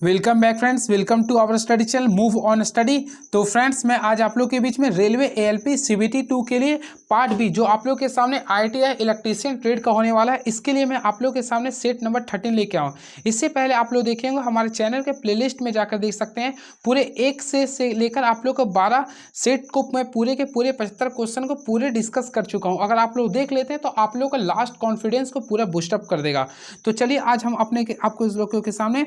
Welcome back friends, welcome to our study channel move on study. तो friends, मैं आज आप लोग के बीच में रेलवे एएलपी सीबीटी 2 के लिए पार्ट बी जो आप लोग के सामने आईटीआई इलेक्ट्रीशियन ट्रेड का होने वाला है, इसके लिए मैं आप लोग के सामने सेट नंबर 13 लेके आऊँ। इससे पहले आप लोग देखेंगे हमारे चैनल के प्लेलिस्ट में जाकर देख सकते हैं। पूरे एक से लेकर आप लोग को 12 सेट को मैं पूरे के पूरे 75 क्वेश्चन को पूरे डिस्कस कर चुका हूँ। अगर आप लोग देख लेते हैं तो आप लोग का लास्ट कॉन्फिडेंस को पूरा बूस्टअप कर देगा। तो चलिए आज हम आपको इस लोगों के सामने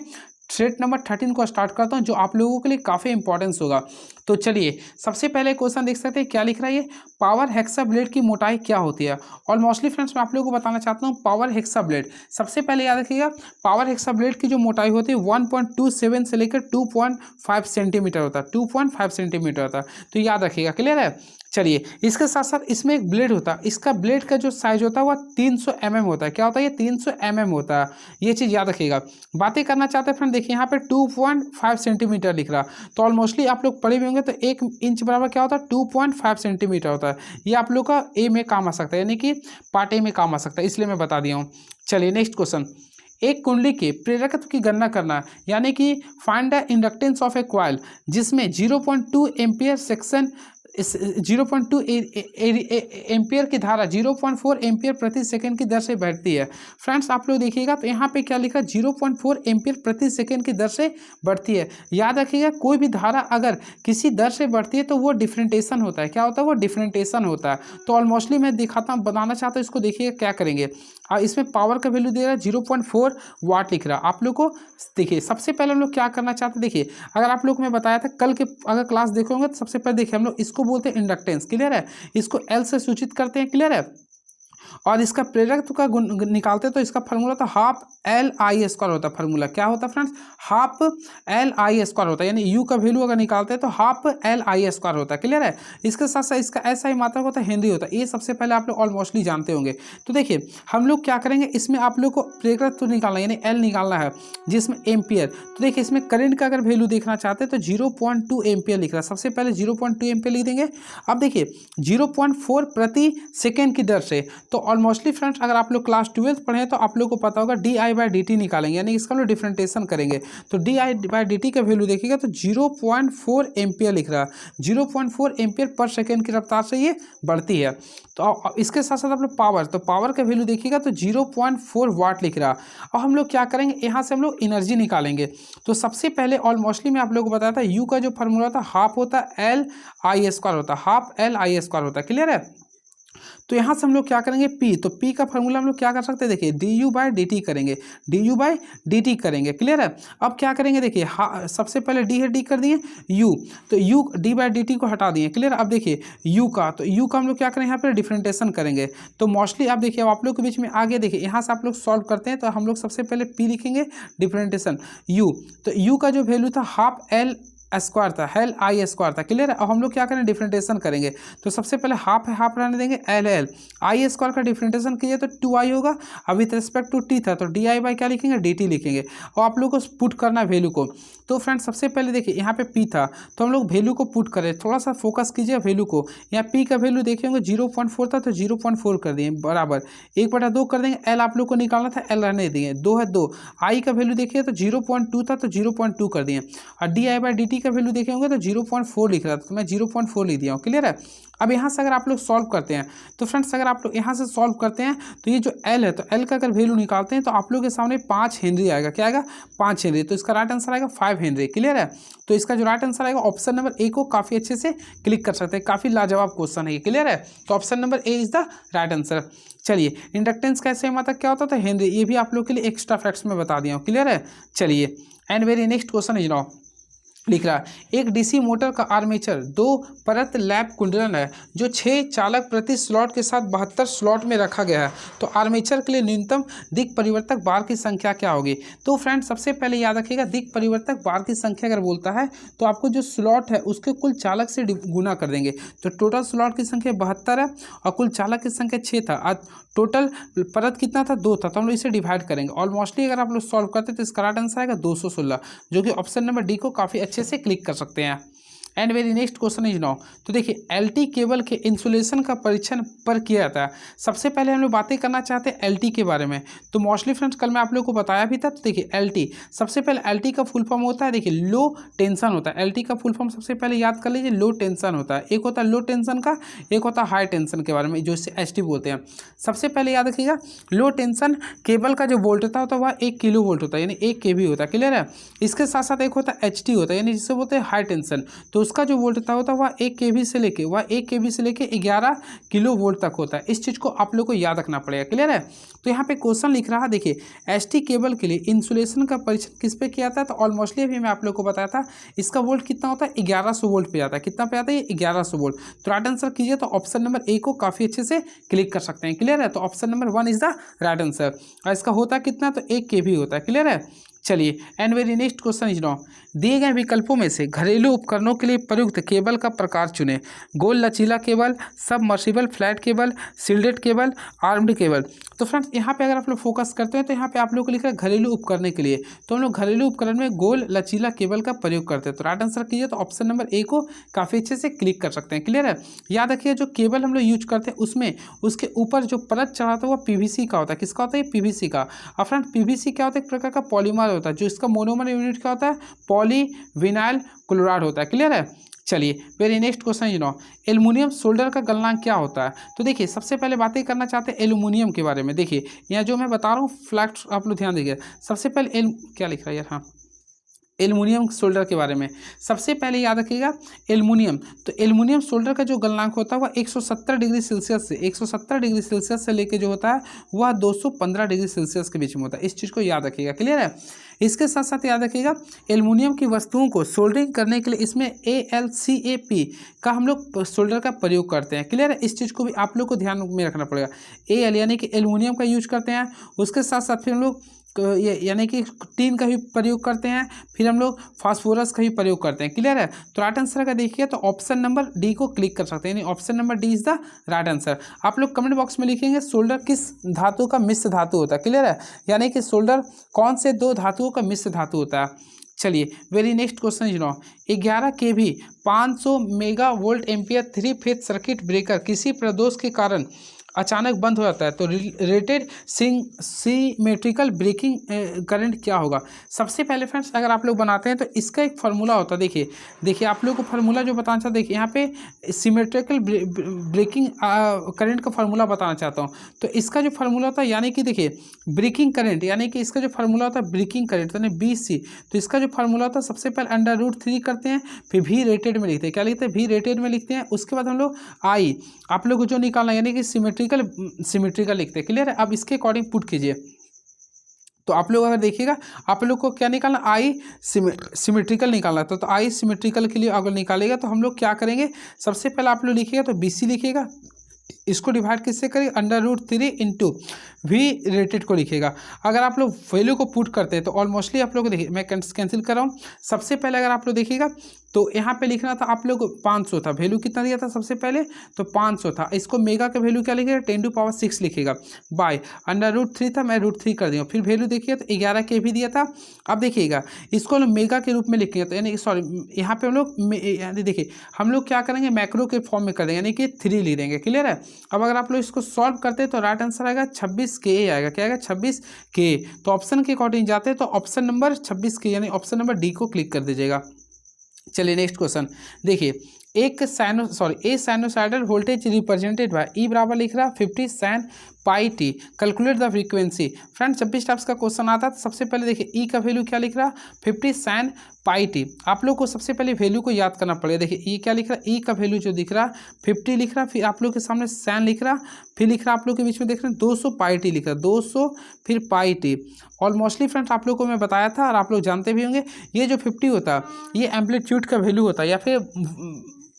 सेट नंबर 13 को स्टार्ट करता हूं, जो आप लोगों के लिए काफ़ी इंपॉर्टेंस होगा। तो चलिए सबसे पहले क्वेश्चन देख सकते हैं, क्या लिख रहा है ये, पावर हेक्सा ब्लेड की मोटाई क्या होती है। और मोस्टली फ्रेंड्स मैं आप लोगों को बताना चाहता हूं पावर हेक्सा ब्लेड। सबसे पहले याद रखिएगा, पावर हेक्सा ब्लेड की जो मोटाई होती है 1.27 से लेकर 2.5 सेंटीमीटर होता है, 2.5 सेंटीमीटर होता है। तो याद रखिएगा, क्लियर है। चलिए इसके साथ साथ इसमें एक ब्लेड होता है, इसका ब्लेड का जो साइज होता है वह 300 mm होता है। क्या होता है ये, 300 mm होता है। ये चीज़ याद रखिएगा। बातें करना चाहते हैं फ्रेंड, देखिए यहाँ पे 2.5 सेंटीमीटर लिख रहा, तो ऑलमोस्टली आप लोग पढ़े भी होंगे। तो 1 इंच बराबर क्या होता है, 2.5 सेंटीमीटर होता है। ये आप लोग का ए में काम आ सकता है, यानी कि पार्ट ए में काम आ सकता है, इसलिए मैं बता दिया हूँ। चलिए नेक्स्ट क्वेश्चन, एक कुंडली के प्रेरकत्व की गणना करना, यानी कि find the inductance of A coil जिसमें 0.2 एम्पियर सेक्शन 0.2 एम्पियर की धारा 0.4 एम्पियर प्रति सेकंड की दर से बढ़ती है। फ्रेंड्स आप लोग देखिएगा तो यहाँ पे क्या लिखा, 0.4 एम्पियर प्रति सेकंड की दर से बढ़ती है। याद रखिएगा, कोई भी धारा अगर किसी दर से बढ़ती है तो वो डिफरेंटेशन होता है। क्या होता है, वो डिफरेंटेशन होता है। तो ऑलमोस्टली मैं दिखाता हूँ, बताना चाहता हूँ, इसको देखिएगा क्या करेंगे। इसमें पावर का वैल्यू दे रहा है 0.4 वाट लिख रहा है। आप लोग को देखिए सबसे पहले हम लोग क्या करना चाहते हैं, देखिए अगर आप लोग को मैं बताया था कल के अगर क्लास देखोगे तो सबसे पहले देखिए हम लोग इसको बोलते हैं इंडक्टेंस, क्लियर है। इसको एल से सूचित करते हैं, क्लियर है। और इसका प्रेरकत्व का गुण निकालते हैं तो इसका फार्मूला था हाफ एल आई स्क्वायर होता है। फार्मूला क्या होता है friends, half L I square होता है, यानी यू का वैल्यू अगर निकालते हैं तो हाफ एल आई स्क्वायर होता है, क्लियर है। इसके साथ साथ इसका ऐसा ही मात्रक होता है, हेनरी होता है। ये सबसे पहले आप लोग ऑलमोस्टली जानते होंगे। तो देखिए हम लोग क्या करेंगे, इसमें आप लोग को प्रेरकत्व निकालना है, यानी एल निकालना है, जिसमें एम्पियर। तो देखिए इसमें करंट का अगर वैल्यू देखना चाहते हैं तो 0.2 एम्पियर लिख रहा है। सबसे पहले 0.2 एम्पियर लिख देंगे। अब देखिए 0.4 प्रति सेकेंड की दर से, तो ऑलमोस्टली फ्रेंड्स अगर आप लोग क्लास 12 पढ़े तो आप लोग को पता होगा D I by D T निकालेंगे, यानी इसका हम लोग डिफरेंटेशन करेंगे। तो D I by D T का वैल्यू देखिएगा तो 0.4 एम्पियर लिख रहा है। 0.4 एम्पियर पर सेकेंड की रफ्तार से ये बढ़ती है। तो इसके साथ साथ आप लोग पावर, तो पावर का वैल्यू देखिएगा तो 0.4 वाट लिख रहा है। और हम लोग क्या करेंगे, यहाँ से हम लोग एनर्जी निकालेंगे। तो सबसे पहले ऑलमोस्टली मैं आप लोग को बताया था, यू का जो फार्मूला था हाफ होता है एल आई स्क्वायर होता है, हाफ एल आई स्क्वायर होता है, क्लियर है। तो यहाँ से हम लोग क्या करेंगे, पी, तो पी का फॉर्मूला हम लोग क्या कर सकते हैं, देखिए D U by D T करेंगे, D U by D T करेंगे, क्लियर है। अब क्या करेंगे, देखिए सबसे पहले डी है, डी कर दिए, यू, तो U D by D T को हटा दिए, क्लियर। अब देखिए यू का, तो यू का हम लोग क्या करेंगे, यहाँ पर डिफरेंटेशन करेंगे। तो मोस्टली आप देखिए, अब आप लोग के बीच में आगे देखिए यहाँ से आप लोग सॉल्व करते हैं, तो हम लोग सबसे पहले पी लिखेंगे, डिफरेंटेशन यू, तो यू का जो वैल्यू था हाफ एल स्क्वायर था, एल आई स्क्वायर था, क्लियर है। अब हम लोग क्या करें, डिफरेंटेशन करेंगे। तो सबसे पहले हाफ है, हाफ रहने देंगे, एल एल आई स्क्वायर का डिफरेंटेशन कीजिए तो 2i होगा। अब विथ रिस्पेक्ट टू टी था तो डी आई बाई क्या लिखेंगे, डी टी लिखेंगे। और आप लोग को पुट करना वैल्यू को। तो फ्रेंड्स सबसे पहले देखिए यहाँ पे पी था, तो हम लोग वैल्यू को पुट करें, थोड़ा सा फोकस कीजिए वैल्यू को। यहाँ पी का वैल्यू देखेंगे 0.4 था तो 0.4 कर दिए, बराबर 1/2 कर देंगे। एल आप लोग को निकालना था, एल रहने दिए, 2 है 2। आई का वैल्यू देखिए तो 0.2 था तो 0.2 कर दिए। और D I by D T का वैल्यू देखे होंगे तो 0.4 लिख रहा था, तो मैं 0.4 लिख दिया हूँ, क्लियर है। अब यहाँ से अगर आप लोग सॉल्व करते हैं तो फ्रेंड्स अगर आप लोग यहाँ से सॉल्व करते हैं तो ये जो एल है, तो एल का अगर वैल्यू निकालते हैं तो आप लोग के सामने 5 हेनरी आएगा। क्या आएगा, 5 हेनरी। तो इसका राइट आंसर आएगा 5 हेनरी, क्लियर है। तो इसका जो राइट आंसर आएगा ऑप्शन नंबर ए को काफ़ी अच्छे से क्लिक कर सकते हैं, काफ़ी लाजवाब क्वेश्चन है ये, क्लियर है। तो option number A is the right answer. चलिए इंडक्टेंस कैसे मतलब क्या होता था, हेनरी, ये भी आप लोग के लिए एक्स्ट्रा फैक्ट्स में बता दिया हूँ, क्लियर है। चलिए and very next question is now लिख रहा है, एक डीसी मोटर का आर्मेचर 2 परत लैप कुंडलन है जो 6 चालक प्रति स्लॉट के साथ 72 स्लॉट में रखा गया है। तो आर्मेचर के लिए न्यूनतम दिक परिवर्तक बार की संख्या क्या होगी। तो फ्रेंड्स सबसे पहले याद रखिएगा, दिक परिवर्तक बार की संख्या अगर बोलता है तो आपको जो स्लॉट है उसके कुल चालक से गुना कर देंगे। तो टोटल स्लॉट की संख्या 72 है और कुल चालक की संख्या 6 था, टोटल परत कितना था, 2 था, तो हम लोग इसे डिवाइड करेंगे। ऑलमोस्टली अगर आप लोग सॉल्व करते हैं तो इसका राइट आंसर आएगा 216, जो कि ऑप्शन नंबर डी को काफ़ी अच्छे से क्लिक कर सकते हैं। And very next question is now. तो देखिए एलटी केबल के इंसुलेशन का परीक्षण पर किया जाता है। सबसे पहले हम लोग बातें करना चाहते हैं एलटी के बारे में। तो मोस्टली फ्रेंड्स कल मैं आप लोग को बताया भी था। तो देखिए एलटी, सबसे पहले एलटी का फुल फॉर्म होता है, देखिए लो टेंशन होता है। एलटी का फुल फॉर्म सबसे पहले याद कर लीजिए, लो टेंशन होता है। एक होता है लो टेंशन का, एक होता है हाई टेंशन के बारे में, जो इसे एचटी बोलते हैं। सबसे पहले याद रखिएगा, लो टेंशन केबल का जो वोल्टेज होता है वह 1 किलो वोल्ट होता है, यानी 1 केवी होता है। क्लियर है। इसके साथ साथ एक होता है एचटी होता है, यानी जिसे बोलते हैं हाई टेंशन। तो उसका जो वोल्टेज होता है वह 1 केवी से लेके 11 किलो वोल्ट तक होता है। इस चीज़ को आप लोग को याद रखना पड़ेगा। क्लियर है। तो यहाँ पे क्वेश्चन लिख रहा है, देखिए एचटी केबल के लिए इंसुलेशन का परीक्षण किस पे किया था। तो ऑलमोस्टली अभी मैं आप लोग को बताया था, इसका वोल्ट कितना होता है, 1100 वोल्ट पे आता है। कितना पे आता है, ये 1100 वोल्ट। तो राइट आंसर कीजिए, तो ऑप्शन नंबर ए को काफ़ी अच्छे से क्लिक कर सकते हैं। क्लियर है। तो option number 1 is the right answer. और इसका होता है कितना, तो 1 केवी होता है। क्लियर है। चलिए and very next question is now. दिए गए विकल्पों में से घरेलू उपकरणों के लिए प्रयुक्त केबल का प्रकार चुनें। गोल लचीला cable, submersible flat cable, shielded cable, armed cable. तो फ्रेंड्स यहाँ पे अगर आप लोग फोकस करते हैं तो यहाँ पे आप लोग को लिखा है घरेलू उपकरण के लिए। तो हम लोग घरेलू उपकरण में गोल लचीला केबल का प्रयोग करते हैं। तो राइट आंसर कीजिए, तो ऑप्शन नंबर ए को काफ़ी अच्छे से क्लिक कर सकते हैं। क्लियर है। याद रखिए, जो केबल हम लोग यूज करते हैं उसमें उसके ऊपर जो परत चढ़ाता है वो पीवीसी का होता है। किसका होता है, पीवीसी का। और फ्रेंड पीवीसी क्या होता है, एक प्रकार का पॉलीमर होता है। जो इसका मोनोमर यूनिट क्या होता है, पॉलीविनाइल क्लोराइड होता है। क्लियर है। चलिए very next question you know, aluminium solder का गलनांक क्या होता है। तो देखिए सबसे पहले बातें करना चाहते हैं एल्युमिनियम के बारे में। देखिए यहाँ जो मैं बता रहा हूँ फ्लैक्ट, आप लोग ध्यान दीजिए। सबसे पहले क्या लिख रहा है यार, हाँ एल्युमिनियम सोल्डर के बारे में सबसे पहले याद रखिएगा एल्युमिनियम। तो एल्युमिनियम सोल्डर का जो गलनांक होता है वह 170 डिग्री सेल्सियस से 170 डिग्री सेल्सियस से लेके जो होता है वह 215 डिग्री सेल्सियस के बीच में होता है। इस चीज़ को याद रखिएगा। क्लियर है। इसके साथ साथ याद रखिएगा एल्युमिनियम की वस्तुओं को सोल्डरिंग करने के लिए इसमें AlCaP का हम लोग सोल्डर का प्रयोग करते हैं। क्लियर है। इस चीज़ को भी आप लोग को ध्यान में रखना पड़ेगा। Al यानी कि एल्युमिनियम का यूज करते हैं। उसके साथ साथ फिर हम लोग यानी कि टीन का भी प्रयोग करते हैं। फिर हम लोग फास्फोरस का भी प्रयोग करते हैं। क्लियर है। तो राइट आंसर का देखिए, तो ऑप्शन नंबर डी को क्लिक कर सकते हैं, यानी option number D is the right answer. आप लोग कमेंट बॉक्स में लिखेंगे सोल्डर किस धातु का मिश्र धातु होता है। क्लियर है। यानी कि सोल्डर कौन से 2 धातुओं का मिश्र धातु होता है। चलिए very next question is now, 11 kV 500 mega volt ampere 3 phase circuit breaker किसी प्रदोष के कारण अचानक बंद हो जाता है तो रेटेड सिमेट्रिकल ब्रेकिंग करंट क्या होगा। सबसे पहले फ्रेंड्स अगर आप लोग बनाते हैं तो इसका एक फार्मूला होता है। देखिए आप लोग को फार्मूला जो बताना चाहता, देखिए यहाँ पे सिमेट्रिकल ब्रेकिंग करंट का फार्मूला बताना चाहता हूँ। तो इसका जो फार्मूला होता है, यानी कि देखिए ब्रेकिंग करंट, यानी कि इसका जो फार्मूला होता है ब्रेकिंग करंट यानी BC। तो इसका जो फार्मूला होता है सबसे पहले √3 करते हैं, फिर V रेटेड में लिखते हैं। क्या लिखते हैं, V रेटेड में लिखते हैं। उसके बाद हम लोग I आप लोग को जो निकालना यानी कि सिमेट्रिकल लिखते हैं। क्लियर है। अब इसके अकॉर्डिंग पुट कीजिए। तो आप लोग अगर देखिएगा आप लोग को क्या निकालना, आई सिमेट्रिकल निकालना था। तो आई सिमेट्रिकल के लिए अगर निकालेगा तो हम लोग क्या करेंगे, सबसे पहले आप लोग लिखिएगा तो BC लिखिएगा, इसको डिवाइड किससे करेंगे, √3 इंटू V रेटेड को लिखिएगा। अगर आप लोग वैल्यू को पुट करते हैं तो ऑलमोस्टली आप लोग देखिए मैं कैंसिल कर रहा हूँ। सबसे पहले अगर आप लोग देखिएगा तो यहाँ पे लिखना था आप लोग 500 था, वैल्यू कितना दिया था सबसे पहले, तो 500 था। इसको मेगा का वैल्यू क्या लिखिएगा, 10⁻6 लिखिएगा, बाय √3 था, मैं √3 कर दिया। फिर वैल्यू देखिए तो 11 kV दिया था। अब देखिएगा इसको हम मेगा के रूप में लिखेंगे, तो यानी सॉरी यहाँ पे हम लोग यानी देखिए हम लोग क्या करेंगे मैक्रो के फॉर्म में कर देंगे, यानी कि 3 लिख देंगे। क्लियर है। अब अगर आप लोग इसको सॉल्व करते हैं तो राइट आंसर आएगा 26K आएगा। क्या आएगा, 26K। तो ऑप्शन के अकॉर्डिंग जाते हैं तो ऑप्शन नंबर 26K यानी ऑप्शन नंबर डी को क्लिक कर दीजिएगा। चलिए नेक्स्ट क्वेश्चन देखिए, ए साइनोसाइडल वोल्टेज रिप्रेजेंटेड बाय ई बराबर लिख रहा है 50 sin πt, calculate the frequency. Friends 26 types का क्वेश्चन आता है तो सबसे पहले देखिए ई का वैल्यू क्या लिख रहा है 50 sin πt। आप लोग को सबसे पहले वैल्यू को याद करना पड़ेगा। देखिए ई क्या लिख रहा है, ई का वैल्यू जो दिख रहा है 50 लिख रहा है, फिर आप लोग के सामने sin लिख रहा, फिर लिख रहा आप लोग के बीच में देख रहे हैं 200 πt लिख रहा, 200 फिर πt। ऑलमोस्टली फ्रेंड्स आप लोग को मैं बताया था और आप लोग जानते भी होंगे, ये जो 50 होता है ये एम्पलीट्यूड का वैल्यू होता है या फिर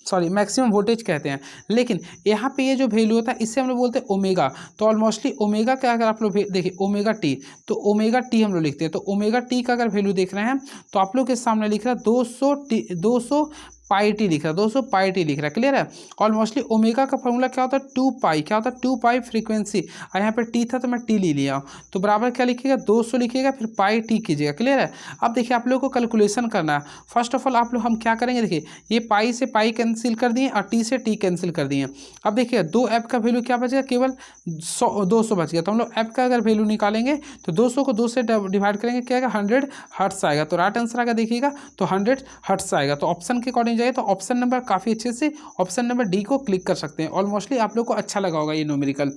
सॉरी मैक्सिमम वोल्टेज कहते हैं। लेकिन यहाँ पे ये जो वैल्यू होता है इससे हम लोग बोलते हैं ओमेगा। तो ऑलमोस्टली ओमेगा का अगर आप लोग देखिए ओमेगा टी, तो ओमेगा टी हम लोग लिखते हैं। तो ओमेगा टी का अगर वैल्यू देख रहे हैं तो आप लोग के सामने लिख रहा है 200 पाई टी लिख रहा है दोस्तों, पाई टी लिख रहा है, क्लियर है। और मोस्टली ओमेगा का फॉर्मूला क्या होता है, 2 पाई, क्या होता है 2 पाई फ्रीक्वेंसी, और यहाँ पे टी था तो मैं टी ले लिया हूँ, तो बराबर क्या लिखिएगा 200 लिखिएगा, फिर पाई टी कीजिएगा, क्लियर है। अब देखिए आप लोगों को कैलकुलेशन करना है। फर्स्ट ऑफ ऑल आप लोग हम क्या करेंगे, देखिए ये पाई से पाई कैंसिल कर दिए और टी से टी कैंसिल कर दिए। अब देखिए 2 ऐप का वैल्यू क्या बचेगा, केवल 200 बच गया। तो हम लोग ऐप का अगर वैल्यू निकालेंगे तो 200 को 2 से डिवाइड करेंगे, क्या आएगा 100 हर्ट्स आएगा। तो राइट आंसर आएगा देखिएगा तो 100 हर्ट्स आएगा। तो ऑप्शन के अकॉर्डिंग जाइए तो ऑप्शन नंबर काफ़ी अच्छे से ऑप्शन नंबर डी को क्लिक कर सकते हैं। ऑलमोस्टली आप लोग को अच्छा लगा होगा ये न्यूमेरिकल।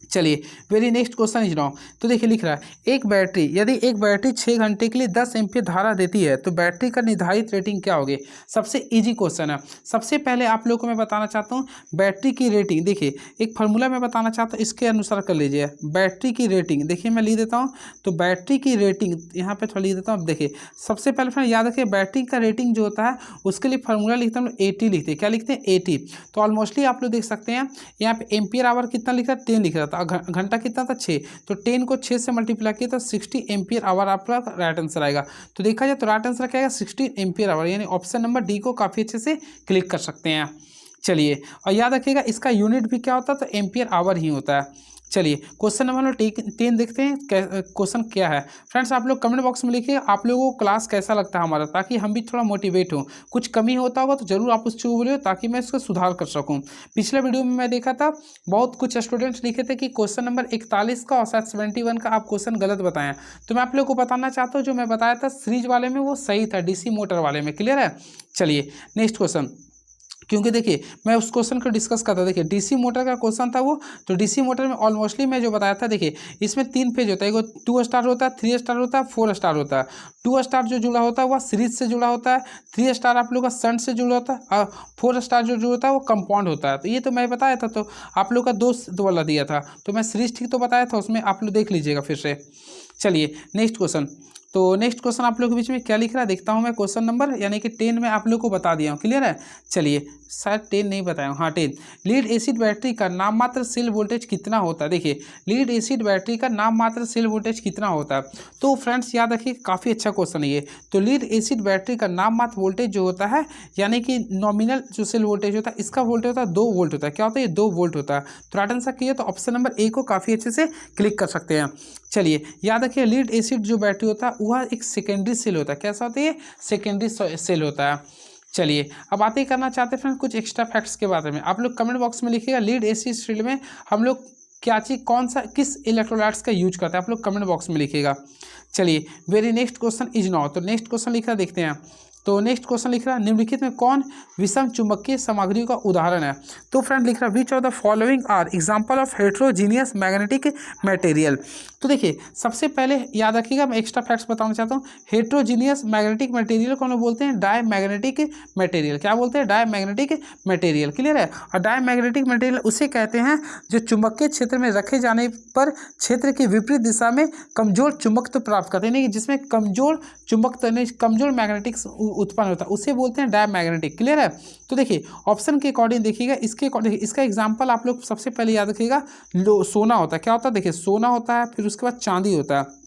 चलिए very next question is now. तो देखिए लिख रहा है एक बैटरी, यदि एक बैटरी 6 घंटे के लिए 10 एम्पीयर धारा देती है तो बैटरी का निर्धारित रेटिंग क्या होगी। सबसे इजी क्वेश्चन है। सबसे पहले आप लोगों को मैं बताना चाहता हूँ बैटरी की रेटिंग। देखिए एक फार्मूला मैं बताना चाहता हूँ, इसके अनुसार कर लीजिए। बैटरी की रेटिंग देखिए मैं लिख देता हूँ, तो बैटरी की रेटिंग यहाँ पे थोड़ा लिख देता हूँ। अब देखिए सबसे पहले फ्रेंड याद रखिए बैटरी का रेटिंग जो होता है उसके लिए फार्मूला लिखते हैं हम 80 लिखते हैं। क्या लिखते हैं 80। तो ऑलमोस्टली आप लोग देख सकते हैं यहाँ पे एम्पियर आवर कितना लिख रहा है 10 लिख रहा था, घंटा कितना था 6, तो 10 को 6 से मल्टीप्लाई किया तो 60 एम्पियर आवर आपका राइट आंसर आएगा। तो देखा जाए तो राइट आंसर क्या आएगा 60 एम्पियर आवर, यानी ऑप्शन नंबर डी को काफ़ी अच्छे से क्लिक कर सकते हैं। चलिए और याद रखिएगा इसका यूनिट भी क्या होता है, तो एम्पियर आवर ही होता है। चलिए क्वेश्चन नंबर 10 देखते हैं क्वेश्चन क्या है। फ्रेंड्स आप लोग कमेंट बॉक्स में लिखिए आप लोगों को क्लास कैसा लगता है हमारा, ताकि हम भी थोड़ा मोटिवेट हों। कुछ कमी होता होगा तो जरूर आप उस चीज़ को बोलिए ताकि मैं इसको सुधार कर सकूं। पिछले वीडियो में मैं देखा था बहुत कुछ स्टूडेंट्स लिखे थे कि क्वेश्चन नंबर 41 का और शायद 71 का आप क्वेश्चन गलत बताएं। तो मैं आप लोग को बताना चाहता हूँ जो मैं बताया था सीरीज वाले में वो सही था, डीसी मोटर वाले में, क्लियर है। चलिए नेक्स्ट क्वेश्चन, क्योंकि देखिए मैं उस क्वेश्चन को डिस्कस करता, देखिए डीसी मोटर का क्वेश्चन था वो। तो डीसी मोटर में ऑलमोस्टली मैं जो बताया था, देखिए इसमें 3 फेज होता है, एक 2 स्टार होता है, 3 स्टार होता है, 4 स्टार होता है। 2 स्टार जो जुड़ा होता है वह सीरीज से जुड़ा होता है, 3 स्टार आप लोग का शंट से जुड़ा होता है, और 4 स्टार जो होता है वो कंपाउंड होता है। तो ये तो मैं बताया था, तो आप लोग का 2 वाला दिया था, तो मैं सीरीज ठीक तो बताया था, उसमें आप लोग देख लीजिएगा फिर से। चलिए नेक्स्ट क्वेश्चन, तो नेक्स्ट क्वेश्चन आप लोग के बीच में क्या लिख रहा है देखता हूं मैं। क्वेश्चन नंबर यानी कि 10 में आप लोग को बता दिया हूं, क्लियर है। चलिए शायद 10 नहीं बताया हूं, हाँ 10। लीड एसिड बैटरी का नाममात्र सेल वोल्टेज कितना होता है। देखिए लीड एसिड बैटरी का नाममात्र सेल वोल्टेज कितना होता है। तो फ्रेंड्स याद रखिए काफ़ी अच्छा क्वेश्चन है ये। तो लीड एसिड बैटरी का नाममात्र वोल्टेज जो होता है यानी कि नॉमिनल जो सेल वोल्टेज होता है इसका वोल्टेज होता है 2 वोल्ट होता है। क्या होता है ये 2 वोल्ट होता है। तो राइट आंसर किया तो ऑप्शन नंबर ए को काफ़ी अच्छे से क्लिक कर सकते हैं। चलिए याद रखिए लीड एसिड जो बैटरी होता है वह एक सेकेंडरी सेल होता है। कैसा होता है ये सेकेंडरी सेल होता है। चलिए अब बातें करना चाहते हैं फ्रेंड कुछ एक्स्ट्रा फैक्ट्स के बारे में। आप लोग कमेंट बॉक्स में लिखिएगा लीड एसिड फील्ड में हम लोग क्या चीज़ कौन सा किस इलेक्ट्रोलाइट्स का यूज करते हैं, आप लोग कमेंट बॉक्स में लिखिएगा। चलिए very next question is now. तो नेक्स्ट क्वेश्चन लिख रहा देखते हैं। तो नेक्स्ट क्वेश्चन लिख रहा है निम्नलिखित में कौन विषम चुंबकीय सामग्रियों का उदाहरण है। तो फ्रेंड लिख रहा है which of the following are example of heterogeneous magnetic material. तो देखिए सबसे पहले याद रखिएगा मैं एक्स्ट्रा फैक्ट्स बताना चाहता हूँ। हेट्रोजीनियस मैग्नेटिक मटेरियल को हम बोलते हैं डाई मैग्नेटिक मटेरियल। क्या बोलते हैं डाई मैग्नेटिक मटेरियल, क्लियर है। और डाई मैग्नेटिक मटेरियल उसे कहते हैं जो चुंबकीय क्षेत्र में रखे जाने पर क्षेत्र की विपरीत दिशा में कमजोर चुंबकत्व प्राप्त करते हैं, यानी कि जिसमें कमजोर चुंबकत्व कमजोर मैग्नेटिक उत्पन्न होता है उसे बोलते हैं डायमैग्नेटिक, क्लियर है। तो देखिए ऑप्शन के अकॉर्डिंग देखिएगा इसका एग्जांपल आप लोग सबसे पहले याद रखिएगा सोना होता है। क्या होता है देखिए सोना होता है, फिर उसके बाद चांदी होता है,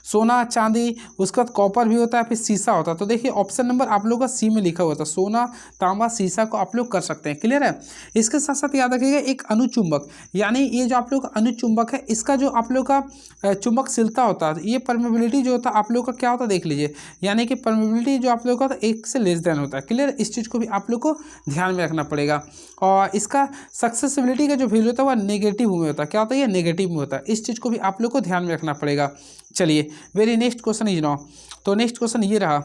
सोना चांदी, उसके बाद कॉपर भी होता है, फिर शीशा होता है। तो देखिए ऑप्शन नंबर आप लोग का सी में लिखा हुआ था, सोना तांबा शीशा को आप लोग कर सकते हैं, क्लियर है। इसके साथ साथ याद रखिएगा एक अनुचुंबक, यानी ये जो आप लोग का अनुचुंबक है इसका जो आप लोग का चुंबकशीलता होता है, ये परमेबिलिटी जो होता है आप लोग का क्या होता है देख लीजिए, यानी कि परमेबिलिटी जो आप लोग का 1 से लेस देन होता है, क्लियर। इस चीज़ को भी आप लोग को ध्यान में रखना पड़ेगा। और इसका सक्सेसिबिलिटी का जो वैल्यू होता है वह नेगेटिव में होता है। क्या होता है ये नेगेटिव में होता है, इस चीज़ को भी आप लोग को ध्यान में रखना पड़ेगा। चलिए very next question is now. तो नेक्स्ट क्वेश्चन ये रहा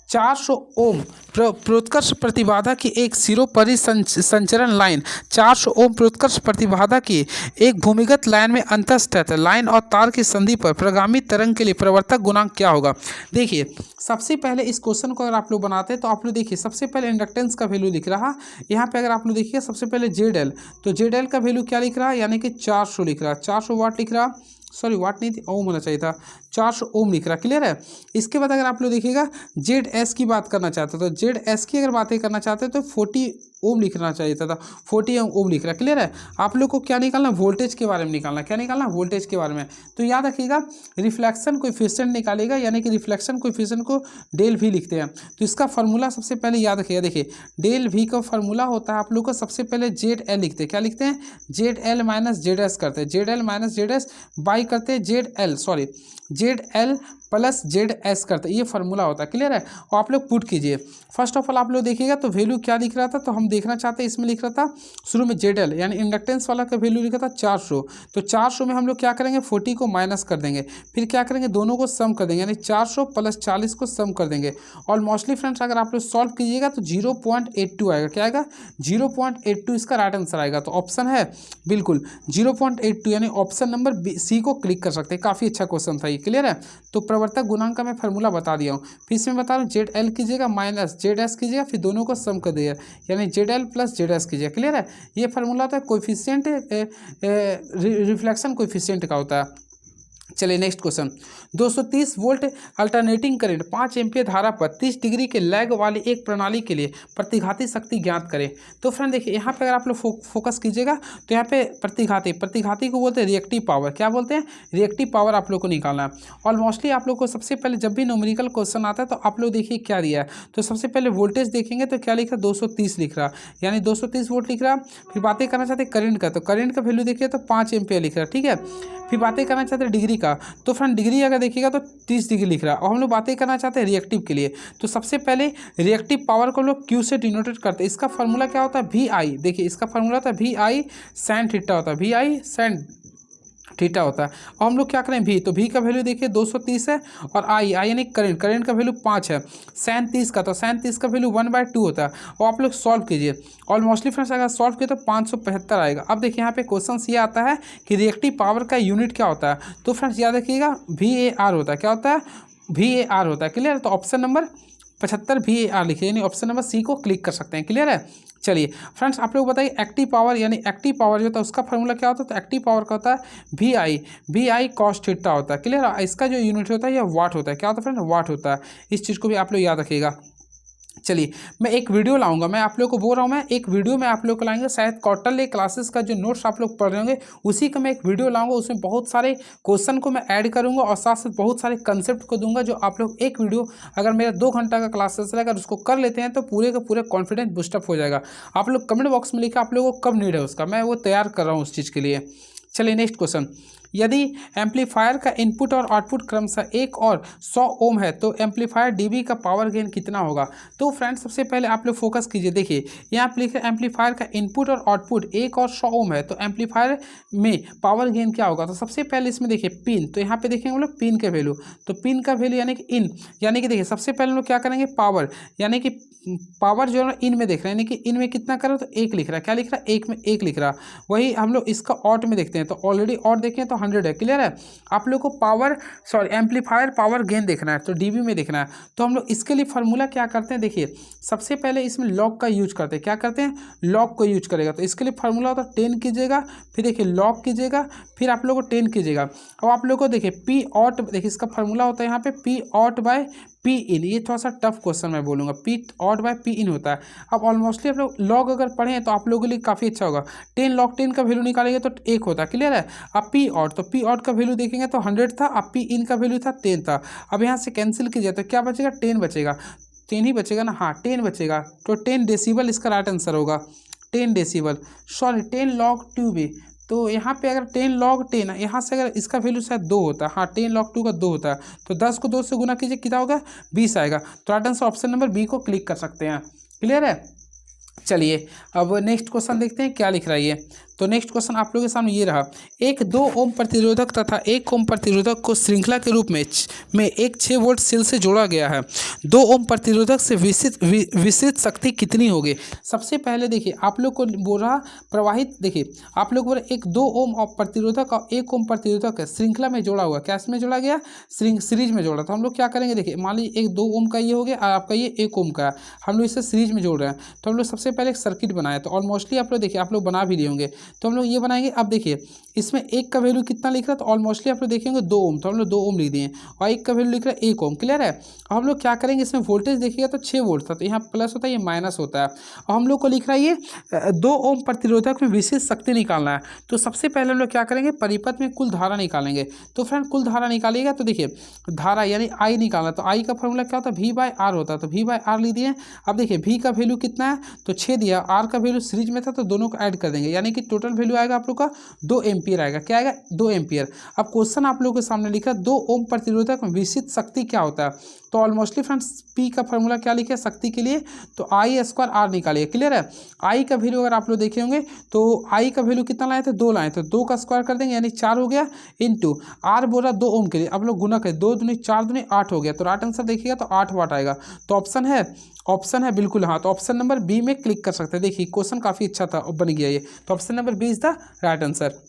400 ओम प्रोत्कर्ष प्रतिबाधा की एक सिरोपरि संचरण लाइन 400 ओम प्रोत्कर्ष प्रतिबाधा की एक भूमिगत लाइन में अंतःस्थित लाइन और तार की संधि पर प्रगामी तरंग के लिए प्रवर्तक गुणांक क्या होगा। देखिए सबसे पहले इस क्वेश्चन को अगर आप लोग बनाते हैं तो आप लोग देखिए सबसे पहले इंडक्टेंस का वैल्यू लिख रहा यहाँ पे, अगर आप लोग देखिए सबसे पहले जेड एल, तो जेड एल का वैल्यू क्या लिख रहा है यानी कि 400 लिख रहा है, 400 वाट लिख रहा। सॉरी वाट नहीं थी, ओम होना चाहिए था, 400 ओम लिख रहा, क्लियर है। इसके बाद अगर आप लोग देखिएगा जेड एस की बात करना चाहते हो तो जेड एस की अगर बातें करना चाहते हैं तो 40 ओम लिखना चाहिए था, 40 ओम लिख रहा, क्लियर है। आप लोग को क्या निकालना, वोल्टेज के बारे में निकालना, क्या निकालना, वोल्टेज के बारे में। तो याद रखिएगा रिफ्लेक्शन कोएफिशिएंट निकालेगा, यानी कि रिफ्लेक्शन कोएफिशिएंट को डेल भी लिखते हैं। तो इसका फार्मूला सबसे पहले याद रखिएगा, देखिए डेल भी का फार्मूला होता है आप लोग को, सबसे पहले जेड एल लिखते हैं, क्या लिखते हैं, Z L minus Z S करते हैं, Z L minus Z S by करते हैं Z L, sorry Z L plus Z S करते हैं, ये फार्मूला होता है, क्लियर है। और आप लोग पुट कीजिए। फर्स्ट ऑफ ऑल आप लोग देखिएगा तो वैल्यू क्या दिख रहा था, तो हम देखना चाहते हैं, इसमें लिख रहा था शुरू में जेड एल यानी इंडक्टेंस वाला का वैल्यू लिखा था 400, तो 400 में हम लोग क्या करेंगे 40 को माइनस कर देंगे, फिर क्या करेंगे दोनों को सम कर देंगे, यानी 400 प्लस 40 को सम कर देंगे। और मोस्टली फ्रेंड्स अगर आप लोग सॉल्व कीजिएगा तो 0.82 आएगा, क्या आएगा 0.82 इसका राइट आंसर आएगा। तो ऑप्शन है बिल्कुल 0.82, यानी ऑप्शन नंबर सी को क्लिक कर सकते हैं। काफ़ी अच्छा क्वेश्चन था ये, क्लियर है। तो प्रवर्तक गुणांक का मैं फार्मूला बता दिया हूँ, फिर से मैं बता रहा हूँ, जेड एल कीजिएगा माइनस जेड एस कीजिएगा, फिर दोनों को सम कर दीजिएगा, यानी Z L plus Z S कीजिएगा, क्लियर है। ये फार्मूला होता है कोएफिशिएंट रिफ्लेक्शन कोएफिशिएंट का होता है। चलिए next question, 230 volt alternating current 5 ampere धारा पर 30 डिग्री के लैग वाली एक प्रणाली के लिए प्रतिघाती शक्ति ज्ञात करें। तो फ्रेंड देखिए यहाँ पे अगर आप लोग फोकस कीजिएगा तो यहाँ पे प्रतिघाती को बोलते हैं रिएक्टिव पावर, क्या बोलते हैं, रिएक्टिव पावर आप लोग को निकालना है। और मोस्टली आप लोग को सबसे पहले जब भी न्यूमेरिकल क्वेश्चन आता है तो आप लोग देखिए क्या दिया है, तो सबसे पहले वोल्टेज देखेंगे तो क्या लिख रहा है 230 लिख रहा, यानी 230 वोल्ट लिख रहा। फिर बातें करना चाहते हैं करंट का, तो करंट का वैल्यू देखिए तो 5 एम्पीयर लिख रहा है, ठीक है। फिर बातें करना चाहते हैं डिग्री का, तो फ्रेंड डिग्री अगर देखिएगा तो 30 डिग्री लिख रहा है। और हम लोग बातें करना चाहते हैं रिएक्टिव के लिए, तो सबसे पहले रिएक्टिव पावर को हम लोग क्यू से डिनोटेट करते हैं। इसका फार्मूला क्या होता है, वी आई, देखिए इसका फार्मूला होता है वी आई साइन थीटा होता है, वी आई साइन थीटा होता है। और हम लोग क्या करें भी, तो भी का वैल्यू देखिए 230 है, और आई यानी करंट का वैल्यू 5 है, साइन 30 का, तो साइन 30 का वैल्यू 1/2 होता है। और आप लोग सॉल्व कीजिए, और मोस्टली फ्रेंड्स अगर सॉल्व किए तो 575 आएगा। अब देखिए यहाँ पे क्वेश्चन ये आता है कि रिएक्टिव पावर का यूनिट क्या होता है, तो फ्रेंड्स याद रखिएगा VAR होता है, क्या होता है, VAR होता है, क्लियर। तो ऑप्शन नंबर 75 VAR लिखिए, यानी ऑप्शन नंबर सी को क्लिक कर सकते हैं, क्लियर है। चलिए फ्रेंड्स आप लोग बताइए एक्टिव पावर, यानी एक्टिव पावर जो होता है उसका फार्मूला क्या होता है, तो एक्टिव पावर का होता है VI cos थीटा होता है, क्लियर। इसका जो यूनिट होता है यह वाट होता है, क्या होता है फ्रेंड, वाट होता है। इस चीज़ को भी आप लोग याद रखिएगा। चलिए मैं एक वीडियो लाऊंगा, मैं आप लोग को बोल रहा हूँ, मैं एक वीडियो में आप लोग को लाएंगे, शायद क्वार्टरली क्लासेस का जो नोट्स आप लोग पढ़ रहे होंगे उसी का मैं एक वीडियो लाऊंगा, उसमें बहुत सारे क्वेश्चन को मैं ऐड करूंगा और साथ साथ बहुत सारे कंसेप्ट को दूंगा, जो आप लोग एक वीडियो अगर मेरा 2 घंटा का क्लासेस रहेगा, अगर उसको कर लेते हैं तो पूरे का पूरे कॉन्फिडेंस बूस्टअप हो जाएगा। आप लोग कमेंट बॉक्स में लिखा आप लोगों को कब नीड है उसका, मैं वो तैयार कर रहा हूँ उस चीज़ के लिए। चलिए नेक्स्ट क्वेश्चन, यदि एम्पलीफायर का इनपुट और आउटपुट क्रमशः 1 और 100 ओम है तो एम्पलीफायर डीबी का पावर गेन कितना होगा। तो फ्रेंड्स सबसे पहले आप लोग फोकस कीजिए, देखिए यहाँ पे लिखा है एम्पलीफायर का इनपुट और आउटपुट 1 और 100 ओम है तो एम्पलीफायर में पावर गेन क्या होगा। तो सबसे पहले इसमें देखिए पिन, तो यहाँ पे देखेंगे हम लोग पिन का वैल्यू, तो पिन का वैल्यू यानी कि इन, यानी कि देखिए सबसे पहले हम लोग क्या करेंगे पावर, यानी कि पावर जो है इन में देख रहे हैं, यानी कि इन में कितना करो तो 1 लिख रहा है, क्या लिख रहा है 1 में 1 लिख रहा। वही हम लोग इसका ऑट में देखते हैं, तो ऑलरेडी ऑट देखें तो 100 है, क्लियर है। आप लोग को पावर एम्पलीफायर पावर गेन देखना है तो डीबी में देखना है। तो हम लोग इसके लिए फार्मूला क्या करते हैं, देखिए सबसे पहले इसमें लॉग का यूज करते हैं, क्या करते हैं लॉग को यूज करेगा। तो इसके लिए फार्मूला होता है 10 कीजिएगा, फिर देखिए लॉग कीजिएगा, फिर आप लोग को 10 कीजिएगा। अब आप लोग को देखिए पी ऑट, देखिए इसका फार्मूला होता है यहाँ पे P ought by P in, ये थोड़ा सा टफ क्वेश्चन मैं बोलूँगा, P ought by P in होता है। अब ऑलमोस्टली आप लोग लॉग अगर पढ़ें तो आप लोगों के लिए काफ़ी अच्छा होगा। 10 log 10 का वैल्यू निकालेंगे तो 1 होता है, क्लियर है। अब पी ऑट, तो पी ऑट का वैल्यू देखेंगे तो 100 था, अब पी इन का वैल्यू था 10 था। अब यहाँ से कैंसिल कीजिए तो क्या बचेगा 10 बचेगा, 10 ही बचेगा ना, हाँ 10 बचेगा। तो 10 डेसिबल इसका राइट आंसर होगा, 10 डेसिबल, सॉरी 10 log 2 भी। तो यहाँ पे अगर 10 log 10, यहाँ से अगर इसका वैल्यू शायद 2 होता है, हाँ 10 log 2 का 2 होता है, तो 10 को 2 से गुना कीजिए कितना होगा 20 आएगा। तो right answer option number B को क्लिक कर सकते हैं, क्लियर है। चलिए अब नेक्स्ट क्वेश्चन देखते हैं क्या लिख रहा है ये। तो नेक्स्ट क्वेश्चन आप लोगों के सामने ये रहा, एक 2 ओम प्रतिरोधक तथा 1 ओम प्रतिरोधक को श्रृंखला के रूप में एक 6 वोल्ट सेल से जोड़ा गया है। 2 ओम प्रतिरोधक से विसरित शक्ति कितनी होगी। सबसे पहले देखिए आप लोग को बोल रहा प्रवाहित, देखिए आप लोग बोल रहे एक 2 ओम प्रतिरोधक और 1 ओम प्रतिरोधक है श्रृंखला में जोड़ा हुआ, क्या इसमें जोड़ा गया सीरीज में जोड़ा। तो हम लोग क्या करेंगे, देखिए मान लीजिए एक 2 ओम का ये हो गया और आपका ये 1 ओम का है, हम लोग इसे सीरीज में जोड़ रहे हैं। तो हम लोग सबसे पहले एक सर्किट बनाए, तो ऑलमोस्टली आप लोग देखिए आप लोग बना भी लिए होंगे। तो हम लोग ये बनाएंगे। अब देखिए इसमें एक का वैल्यू कितना लिख रहा है, तो ऑलमोस्टली आप लोग देखेंगे 2 ओम, तो हम लोग 2 ओम लिख दिए और एक का वैल्यू लिख रहा है 1 ओम। क्लियर है। अब हम लोग क्या करेंगे, इसमें वोल्टेज देखिएगा तो 6 वोल्ट था, तो यहाँ प्लस होता है, ये माइनस होता है। और हम लोग को लिख रहा है ये 2 ओम प्रतिरोधक में विशेष शक्ति निकालना है। तो सबसे पहले हम लोग क्या करेंगे, परिपथ में कुल धारा निकालेंगे। तो फ्रेंड कुल धारा निकालिएगा तो देखिए धारा यानी आई निकालना, तो आई का फॉर्मूला क्या होता है, वी बाय आर होता है, तो वी बाय आर लिख दिए। अब देखिए वी का वैल्यू कितना है, तो 6 दिया, आर का वैल्यू सीरीज में था तो दोनों को ऐड कर देंगे, यानी कि टोटल वैल्यू आएगा आप लोग का 2 एम्पियर आएगा। क्या आएगा, 2 एम्पियर। अब क्वेश्चन आप लोगों के सामने लिखा 2 ओम प्रतिरोधक में विशिष्ट शक्ति क्या होता है, तो ऑलमोस्टली फ्रेंड्स पी का फॉर्मूला क्या लिखे शक्ति के लिए, तो आई स्क्वायर आर निकालिए। क्लियर है। आई का वैल्यू अगर आप लोग देखे होंगे तो आई का वैल्यू कितना लाए थे, 2 लाए, तो 2 का स्क्वायर कर देंगे यानी 4 हो गया, इंटू आर बोला 2 ओम के लिए, आप लोग गुना करें, 2 दूनी 4 दूनी 8 हो गया, तो राइट आंसर देखिएगा तो 8 वाट आएगा। तो ऑप्शन है बिल्कुल हाँ, तो ऑप्शन नंबर बी में क्लिक कर सकते हैं। देखिए क्वेश्चन काफ़ी अच्छा था, बन गया ये, तो option number B is the right answer.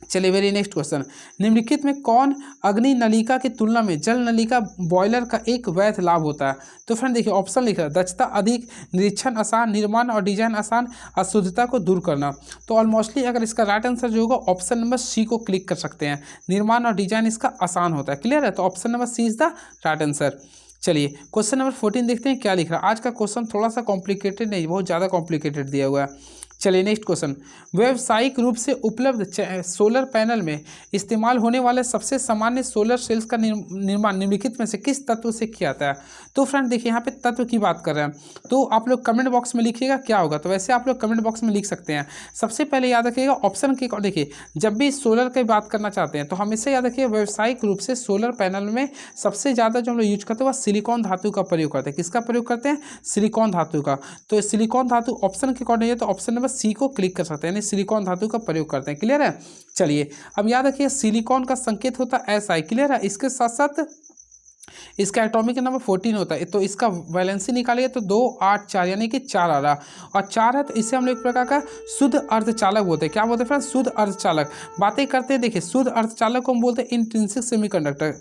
चलिए वेरी नेक्स्ट क्वेश्चन, निम्नलिखित में कौन अग्नि नलिका की तुलना में जल नलिका बॉयलर का एक वैध लाभ होता है। तो फ्रेंड देखिए ऑप्शन लिख रहा है, दक्षता अधिक, निरीक्षण आसान, निर्माण और डिजाइन आसान, अशुद्धता को दूर करना। तो ऑलमोस्टली अगर इसका राइट आंसर जो होगा ऑप्शन नंबर सी को क्लिक कर सकते हैं, निर्माण और डिजाइन इसका आसान होता है। क्लियर है, तो option number C is the right answer. चलिए क्वेश्चन नंबर 14 देखते हैं क्या लिख रहा है। आज का क्वेश्चन थोड़ा सा कॉम्प्लिकेटेड नहीं, बहुत ज़्यादा कॉम्प्लिकेटेड दिया हुआ है। चलिए नेक्स्ट क्वेश्चन, व्यावसायिक रूप से उपलब्ध सोलर पैनल में इस्तेमाल होने वाले सबसे सामान्य सोलर सेल्स का निर्माण निम्नलिखित में से किस तत्व से किया जाता है। तो फ्रेंड देखिए यहाँ पे तत्व की बात कर रहे हैं, तो आप लोग कमेंट बॉक्स में लिखिएगा क्या होगा, तो वैसे आप लोग कमेंट बॉक्स में लिख सकते हैं। सबसे पहले याद रखिएगा ऑप्शन के, देखिए जब भी सोलर की बात करना चाहते हैं तो हमेशा याद रखिए व्यावसायिक रूप से सोलर पैनल में सबसे ज़्यादा जो हम लोग यूज करते हैं वह सिलिकॉन धातु का प्रयोग करते हैं। किसका प्रयोग करते हैं, सिलिकॉन धातु का। तो सिलिकॉन धातु ऑप्शन के अकॉर्डिंग है, तो ऑप्शन नंबर सी को क्लिक कर सकते हैं, यानी सिलिकॉन धातु का प्रयोग करते हैं। क्लियर है। चलिए अब याद रखिए सिलिकॉन का संकेत होता है SI। क्लियर है। इसके साथ साथ इसका एटॉमिक नंबर 14 होता है, तो इसका वैलेंसी निकालिए तो 2 8 4 यानी कि 4 आ रहा, और 4 है तो इसे हम लोग एक प्रकार का शुद्ध अर्धचालक बोलते हैं। क्या बोलते हैं फ्रेंड, शुद्ध अर्धचालक। बातें करते हैं, देखिए शुद्ध अर्धचालक को हम बोलते हैं इंट्रिंसिक सेमीकंडक्टर।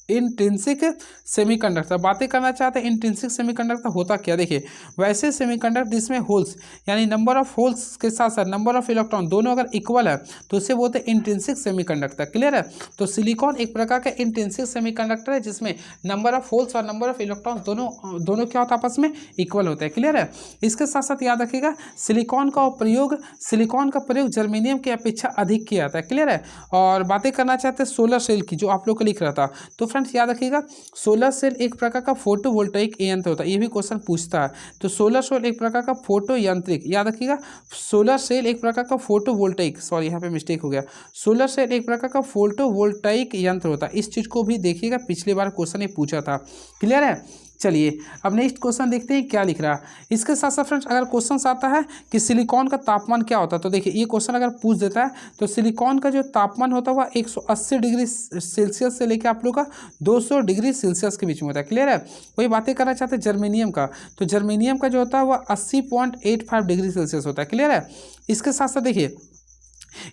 इंट्रिंसिक सेमीकंडक्टर बातें करना चाहते हैं, इंट्रिंसिक सेमीकंडक्टर होता क्या, देखिए वैसे सेमीकंडक्टर जिसमें होल्स यानी नंबर ऑफ होल्स के साथ साथ नंबर ऑफ इलेक्ट्रॉन दोनों अगर इक्वल है तो उसे बोलते हैं इंट्रिंसिक सेमीकंडक्टर। क्लियर है। तो सिलिकॉन एक प्रकार का इंट्रिंसिक सेमीकंडक्टर है जिसमें नंबर ऑफ होल्स और नंबर ऑफ इलेक्ट्रॉन दोनों क्या होता है, आपस में इक्वल होते हैं। क्लियर है। इसके साथ साथ याद रखिएगा सिलिकॉन का प्रयोग जर्मेनियम की अपेक्षा अधिक किया जाता है। क्लियर है। और बातें करना चाहते हैं सोलर सेल की, जो आप लोग को लिख रहा था, तो फ्रेंड्स याद रखिएगा सोलर सेल एक प्रकार का फोटोवोल्टाइक यंत्र होता है, ये भी क्वेश्चन पूछता है। तो सोलर सेल एक प्रकार का फोटो यांत्रिक, याद रखिएगा सोलर सेल एक प्रकार का फोटोवोल्टाइक, सॉरी यहाँ पे मिस्टेक हो गया, सोलर सेल एक प्रकार का फोटोवोल्टाइक यंत्र होता है। इस चीज़ को भी देखिएगा, पिछली बार क्वेश्चन ये पूछा था। क्लियर है। चलिए अब नेक्स्ट क्वेश्चन देखते हैं क्या लिख रहा है। इसके साथ साथ फ्रेंड्स अगर क्वेश्चन आता है कि सिलिकॉन का तापमान क्या होता है, तो देखिए ये क्वेश्चन अगर पूछ देता है तो सिलिकॉन का जो तापमान होता है वह 180 डिग्री सेल्सियस से लेकर आप लोग का 200 डिग्री सेल्सियस के बीच में होता है। क्लियर है। वही बातें करना चाहते हैं जर्मेनियम का, तो जर्मेनियम का जो होता है वह 80.85 डिग्री सेल्सियस होता है। क्लियर है। इसके साथ साथ देखिए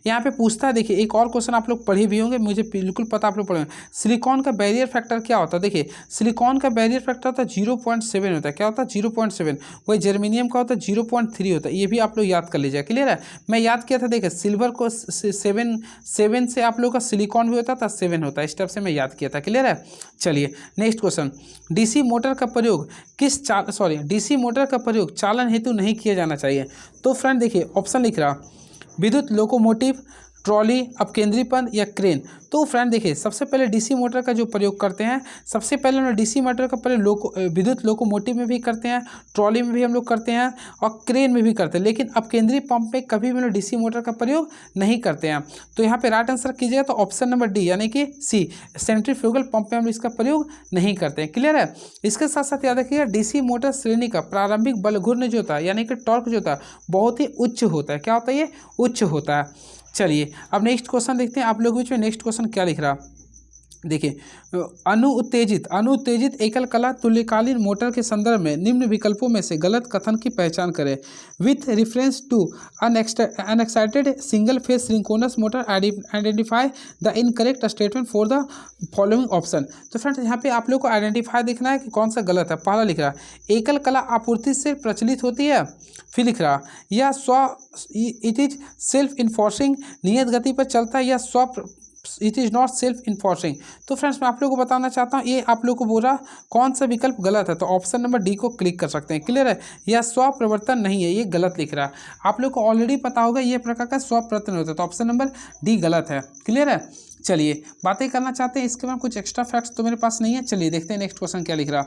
यहाँ पे पूछता है, देखिए एक और क्वेश्चन आप लोग पढ़े भी होंगे, मुझे बिल्कुल पता आप लोग पढ़े होंगे, सिलिकॉन का बैरियर फैक्टर क्या होता है। देखिए सिलिकॉन का बैरियर फैक्टर होता है 0.7 होता है। क्या होता है 0.7। वही जर्मेनियम का होता है 0.3 होता है। ये भी आप लोग याद कर लीजिए। क्लियर है। मैं याद किया था, देखिए सिल्वर को 7 से आप लोग का सिलिकॉन भी होता था 7 होता है, इस टाइप से मैं याद किया था। क्लियर है। चलिए नेक्स्ट क्वेश्चन, डीसी मोटर का प्रयोग चालन हेतु नहीं किया जाना चाहिए। तो फ्रेंड देखिए ऑप्शन लिख रहा, विद्युत लोकोमोटिव, ट्रॉली, अपकेंद्रीपन या क्रेन। तो फ्रेंड देखिए सबसे पहले डीसी मोटर का जो प्रयोग करते हैं, सबसे पहले हम लोग डीसी मोटर का प्रयोग विद्युत लोकोमोटिव में भी करते हैं, ट्रॉली में भी हम लोग करते हैं और क्रेन में भी करते हैं, लेकिन अपकेंद्री पंप में कभी भी हम लोग डीसी मोटर का प्रयोग नहीं करते हैं। तो यहाँ पे राइट आंसर कीजिएगा तो ऑप्शन नंबर डी यानी कि सी, सेंट्रीफ्यूगल पंप में हम इसका प्रयोग नहीं करते हैं। क्लियर है। इसके साथ साथ याद रखिएगा डीसी मोटर श्रेणी का प्रारंभिक बल घूर्णन जो होता है यानी कि टॉर्क जो होता है बहुत ही उच्च होता है। क्या होता है, ये उच्च होता है। चलिए अब नेक्स्ट क्वेश्चन देखते हैं आप लोगों के बीच में नेक्स्ट क्वेश्चन क्या लिख रहा। देखिए अनुत्तेजित एकल कला तुल्यकालीन मोटर के संदर्भ में निम्न विकल्पों में से गलत कथन की पहचान करें। With reference to unexcited single phase synchronous motor identify the incorrect statement for the following option. तो फ्रेंड्स यहाँ पे आप लोग को आइडेंटिफाई देखना है कि कौन सा गलत है। पहला लिख रहा एकल कला आपूर्ति से प्रचलित होती है, फिर लिख रहा या इट इज सेल्फ इन्फोर्सिंग नियत गति पर चलता है, या it is not self enforcing. तो फ्रेंड्स मैं आप लोगों को बताना चाहता हूँ ये आप लोग को बोला कौन सा विकल्प गलत है, तो ऑप्शन नंबर डी को क्लिक कर सकते हैं। क्लियर है, यह स्वप्रवर्तन नहीं है, ये गलत लिख रहा है। आप लोग को ऑलरेडी पता होगा ये प्रकार का स्वप्रवर्तन होता है, तो ऑप्शन नंबर डी गलत है। क्लियर है, चलिए बातें करना चाहते हैं इसके बाद कुछ एक्स्ट्रा फैक्ट्स तो मेरे पास नहीं है। चलिए देखते हैं नेक्स्ट क्वेश्चन क्या लिख रहा।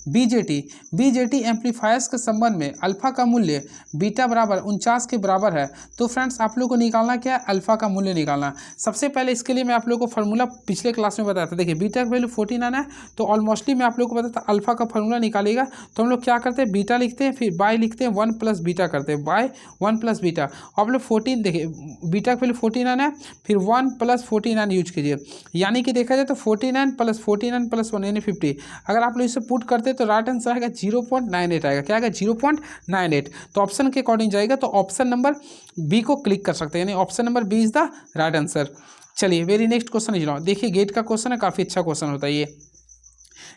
बीजेटी एम्पलीफायर्स के संबंध में अल्फा का मूल्य बीटा बराबर 49 के बराबर है। तो फ्रेंड्स आप लोग को निकालना क्या है, अल्फा का मूल्य निकालना। सबसे पहले इसके लिए मैं आप लोग को फार्मूला पिछले क्लास में बताया था। देखिए बीटा का वैल्यू 49 है, तो ऑलमोस्टली मैं आप लोग को बताया था अल्फा का फार्मूला निकालेगा। तो हम लोग क्या करते हैं, बीटा लिखते हैं, फिर बाय लिखते हैं, 1 प्लस बीटा करते हैं, बाय 1 प्लस बीटा। आप लोग 14 देखिए बीटा का वैल्यू 49 है, फिर 1 प्लस 49 यूज कीजिए, यानी कि देखा जाए तो 49 प्लस 49 प्लस 1 यानी 50। अगर आप लोग इसे पुट करते हैं तो राइट आंसर आएगा 0.98 आएगा। क्या आएगा, 0.98। तो ऑप्शन के अकॉर्डिंग जाएगा, तो ऑप्शन नंबर बी को क्लिक कर सकते हैं, यानी option number B is the right answer. चलिए very next question is now. देखिए गेट का क्वेश्चन है, काफी अच्छा क्वेश्चन होता है ये।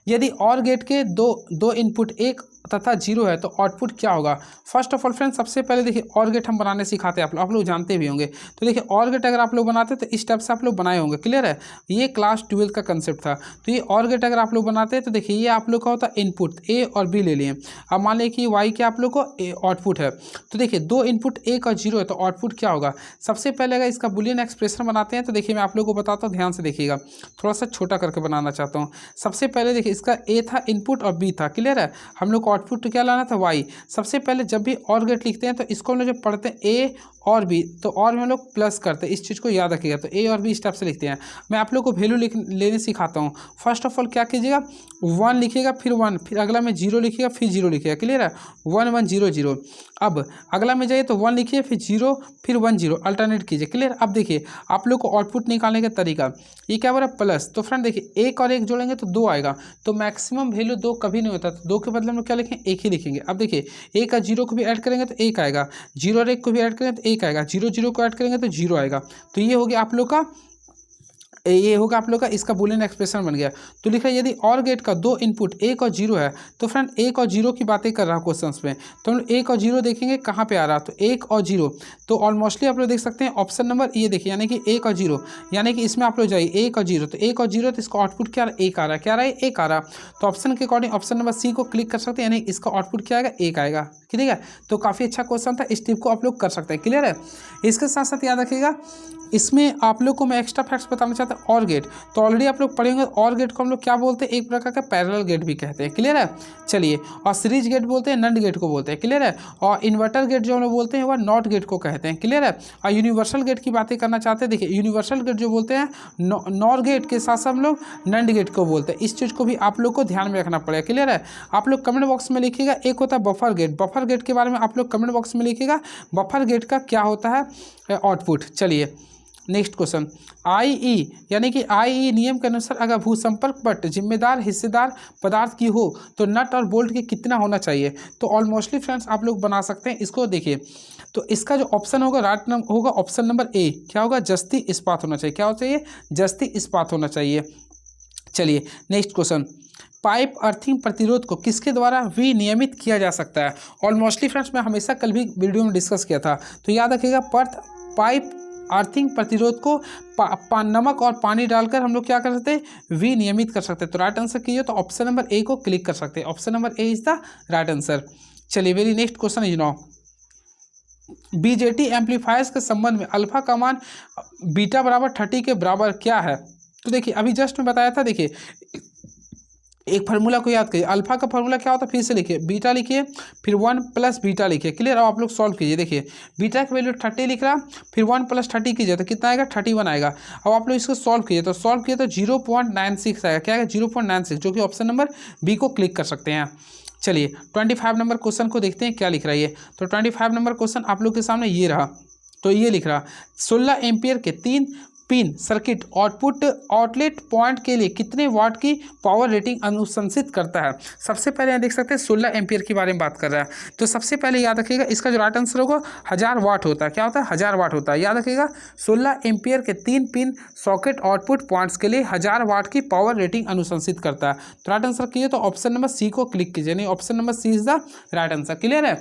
यदि और गेट के दो इनपुट 1 तथा 0 है तो आउटपुट क्या होगा। फर्स्ट ऑफ ऑल फ्रेंड्स सबसे पहले देखिए और गेट हम बनाने सिखाते हैं, आप लोग जानते भी होंगे। तो देखिए और गेट अगर आप लोग बनाते हैं तो इस टाइप से आप लोग बनाए होंगे। क्लियर है, ये क्लास 12 का कंसेप्ट था। तो ये और गेट अगर आप लोग बनाते हैं तो देखिए ये आप लोग का होता है इनपुट ए और बी ले लिए। अब मान लिया कि वाई के आप लोग को आउटपुट है, तो देखिए 2 इनपुट 1 और 0 है तो आउटपुट क्या होगा। सबसे पहले अगर इसका बुलियन एक्सप्रेशन बनाते हैं तो देखिए मैं आप लोग को बताता हूँ, ध्यान से देखिएगा, थोड़ा सा छोटा करके बनाना चाहता हूँ। सबसे पहले देखिए इसका ए था इनपुट और बी था। क्लियर है, हम लोग को आउटपुट क्या लाना था, वाई। सबसे पहले जब भी और गेट लिखते हैं तो इसको हम लोग जब पढ़ते हैं ए और बी, तो और में हम लोग प्लस करते हैं, इस चीज़ को याद रखिएगा। तो ए और बी इस टाइप से लिखते हैं। मैं आप लोग को वैल्यू लेने सिखाता हूँ। फर्स्ट ऑफ ऑल क्या कीजिएगा, 1 लिखिएगा, फिर 1, फिर अगला में 0 लिखिएगा, फिर 0 लिखिएगा। क्लियर है, 1 1 0 0। अब अगला में जाइए तो 1 लिखिए, फिर 0, फिर 1 0, अल्टरनेट कीजिए। क्लियर, अब देखिए आप लोग को आउटपुट निकालने का तरीका, ये क्या बोला प्लस। तो फ्रेंड देखिए 1 और 1 जोड़ेंगे तो 2 आएगा, तो मैक्सिमम वैल्यू 2 कभी नहीं होता, तो 2 के बदले में क्या लिखें, 1 ही लिखेंगे। अब देखिए 1 और 0 को भी ऐड करेंगे तो 1 आएगा, 0 और 1 को भी ऐड करेंगे तो 1 आएगा, 0 0 को ऐड करेंगे तो 0 आएगा। तो ये हो गया आप लोग का, ये होगा आप लोग का इसका बुलियन एक्सप्रेशन बन गया। तो लिखा है यदि और गेट का 2 इनपुट 1 और 0 है, तो फ्रेंड 1 और 0 की बातें कर रहा हूँ क्वेश्चंस में। तो हम 1 और 0 देखेंगे कहाँ पे आ रहा है, तो 1 और 0, तो ऑलमोस्टली आप लोग देख सकते हैं ऑप्शन नंबर ये देखिए, यानी कि 1 और 0, यानी कि इसमें आप लोग जाइए 1 और 0, तो 1 और 0 तो इसका आउटपुट क्या 1 आ रहा है, क्या आ रहा है 1 आ रहा। तो ऑप्शन के अकॉर्डिंग ऑप्शन नंबर सी को क्लिक कर सकते हैं, यानी इसका आउटपुट क्या आएगा 1 आएगा। ठीक है, तो काफ़ी अच्छा क्वेश्चन था, इस टिप को आप लोग कर सकते हैं। क्लियर है, इसके साथ साथ याद रखिएगा इसमें आप लोग को मैं एक्स्ट्रा फैक्ट्स बताना चाहता हूँ। और गेट तो ऑलरेडी आप लोग पढ़ेंगे, और गेट को हम लोग क्या बोलते हैं, एक प्रकार का पैरेलल गेट भी कहते हैं। क्लियर है, चलिए, और सीरीज गेट बोलते हैं, नंड गेट को बोलते हैं। क्लियर है, और इन्वर्टर गेट जो हम लोग बोलते हैं वह नॉट गेट को कहते हैं। क्लियर है, और यूनिवर्सल गेट की बातें करना चाहते हैं। देखिए यूनिवर्सल गेट जो बोलते हैं नॉर गेट के साथ साथ हम लोग नंड गेट को बोलते हैं। इस चीज़ को भी आप लोग को ध्यान में रखना पड़ेगा। क्लियर है, आप लोग कमेंट बॉक्स में लिखिएगा। एक होता है बफर गेट, बफर गेट के बारे में आप लोग कमेंट बॉक्स में लिखिएगा, बफर गेट का क्या होता है आउटपुट। चलिए नेक्स्ट क्वेश्चन, आईई यानी कि आईई नियम के अनुसार अगर भूसंपर्क पट जिम्मेदार हिस्सेदार पदार्थ की हो तो नट और बोल्ट के कितना होना चाहिए। तो ऑलमोस्टली फ्रेंड्स आप लोग बना सकते हैं इसको। देखिए तो इसका जो ऑप्शन होगा राइट होगा ऑप्शन नंबर ए, क्या होगा जस्ती इस्पात होना चाहिए। क्या होना चाहिए, जस्ती इस्पात होना चाहिए। चलिए नेक्स्ट क्वेश्चन, पाइप अर्थिंग प्रतिरोध को किसके द्वारा विनियमित किया जा सकता है। ऑलमोस्टली फ्रेंड्स मैं हमेशा कल भी वीडियो में डिस्कस किया था, तो याद रखिएगा पाइप अर्थिंग प्रतिरोध को नमक और पानी डालकर हम लोग क्या कर सकते हैं, विनियमित कर सकते हैं। तो राइट आंसर कीजिए, तो ऑप्शन नंबर ए को क्लिक कर सकते हैं, option number A is the right answer. चलिए very next question is now, BJT amplifiers के संबंध में अल्फा का मान बीटा बराबर 30 के बराबर क्या है। तो देखिए अभी जस्ट मैं बताया था, देखिए एक फार्मूला को याद करिए, अल्फा का फार्मूला क्या होता है, फिर से लिखिए, बीटा लिखिए, फिर 1 प्लस बीटा लिखिए। क्लियर, अब आप लोग सॉल्व कीजिए। देखिए बीटा की वैल्यू 30 लिख रहा, फिर 1 प्लस 30 कीजिए तो कितना आएगा 31 आएगा। अब आप लोग इसको सॉल्व कीजिए, तो सॉल्व किए तो 0.96 आएगा। क्या आएगा 0.96, जो कि ऑप्शन नंबर बी को क्लिक कर सकते हैं। चलिए 25 नंबर क्वेश्चन को देखते हैं क्या लिख रहा है ये। तो 25 नंबर क्वेश्चन आप लोग के सामने ये रहा, तो ये लिख रहा 16 एम्पियर के 3 pin circuit output outlet point के लिए कितने वाट की पावर रेटिंग अनुशंसित करता है। सबसे पहले यहाँ देख सकते हैं 16 एम्पियर के बारे में बात कर रहा है। तो सबसे पहले याद रखिएगा इसका जो राइट आंसर होगा 1000 वाट होता है। क्या होता है? 1000 वाट होता है। याद रखिएगा 16 एम्पियर के 3 पिन सॉकेट आउटपुट पॉइंट्स के लिए 1000 वाट की पावर रेटिंग अनुशंसित करता है। तो राइट आंसर कीजिए तो ऑप्शन नंबर सी को क्लिक कीजिए, नहीं option number C is the right answer. Clear है?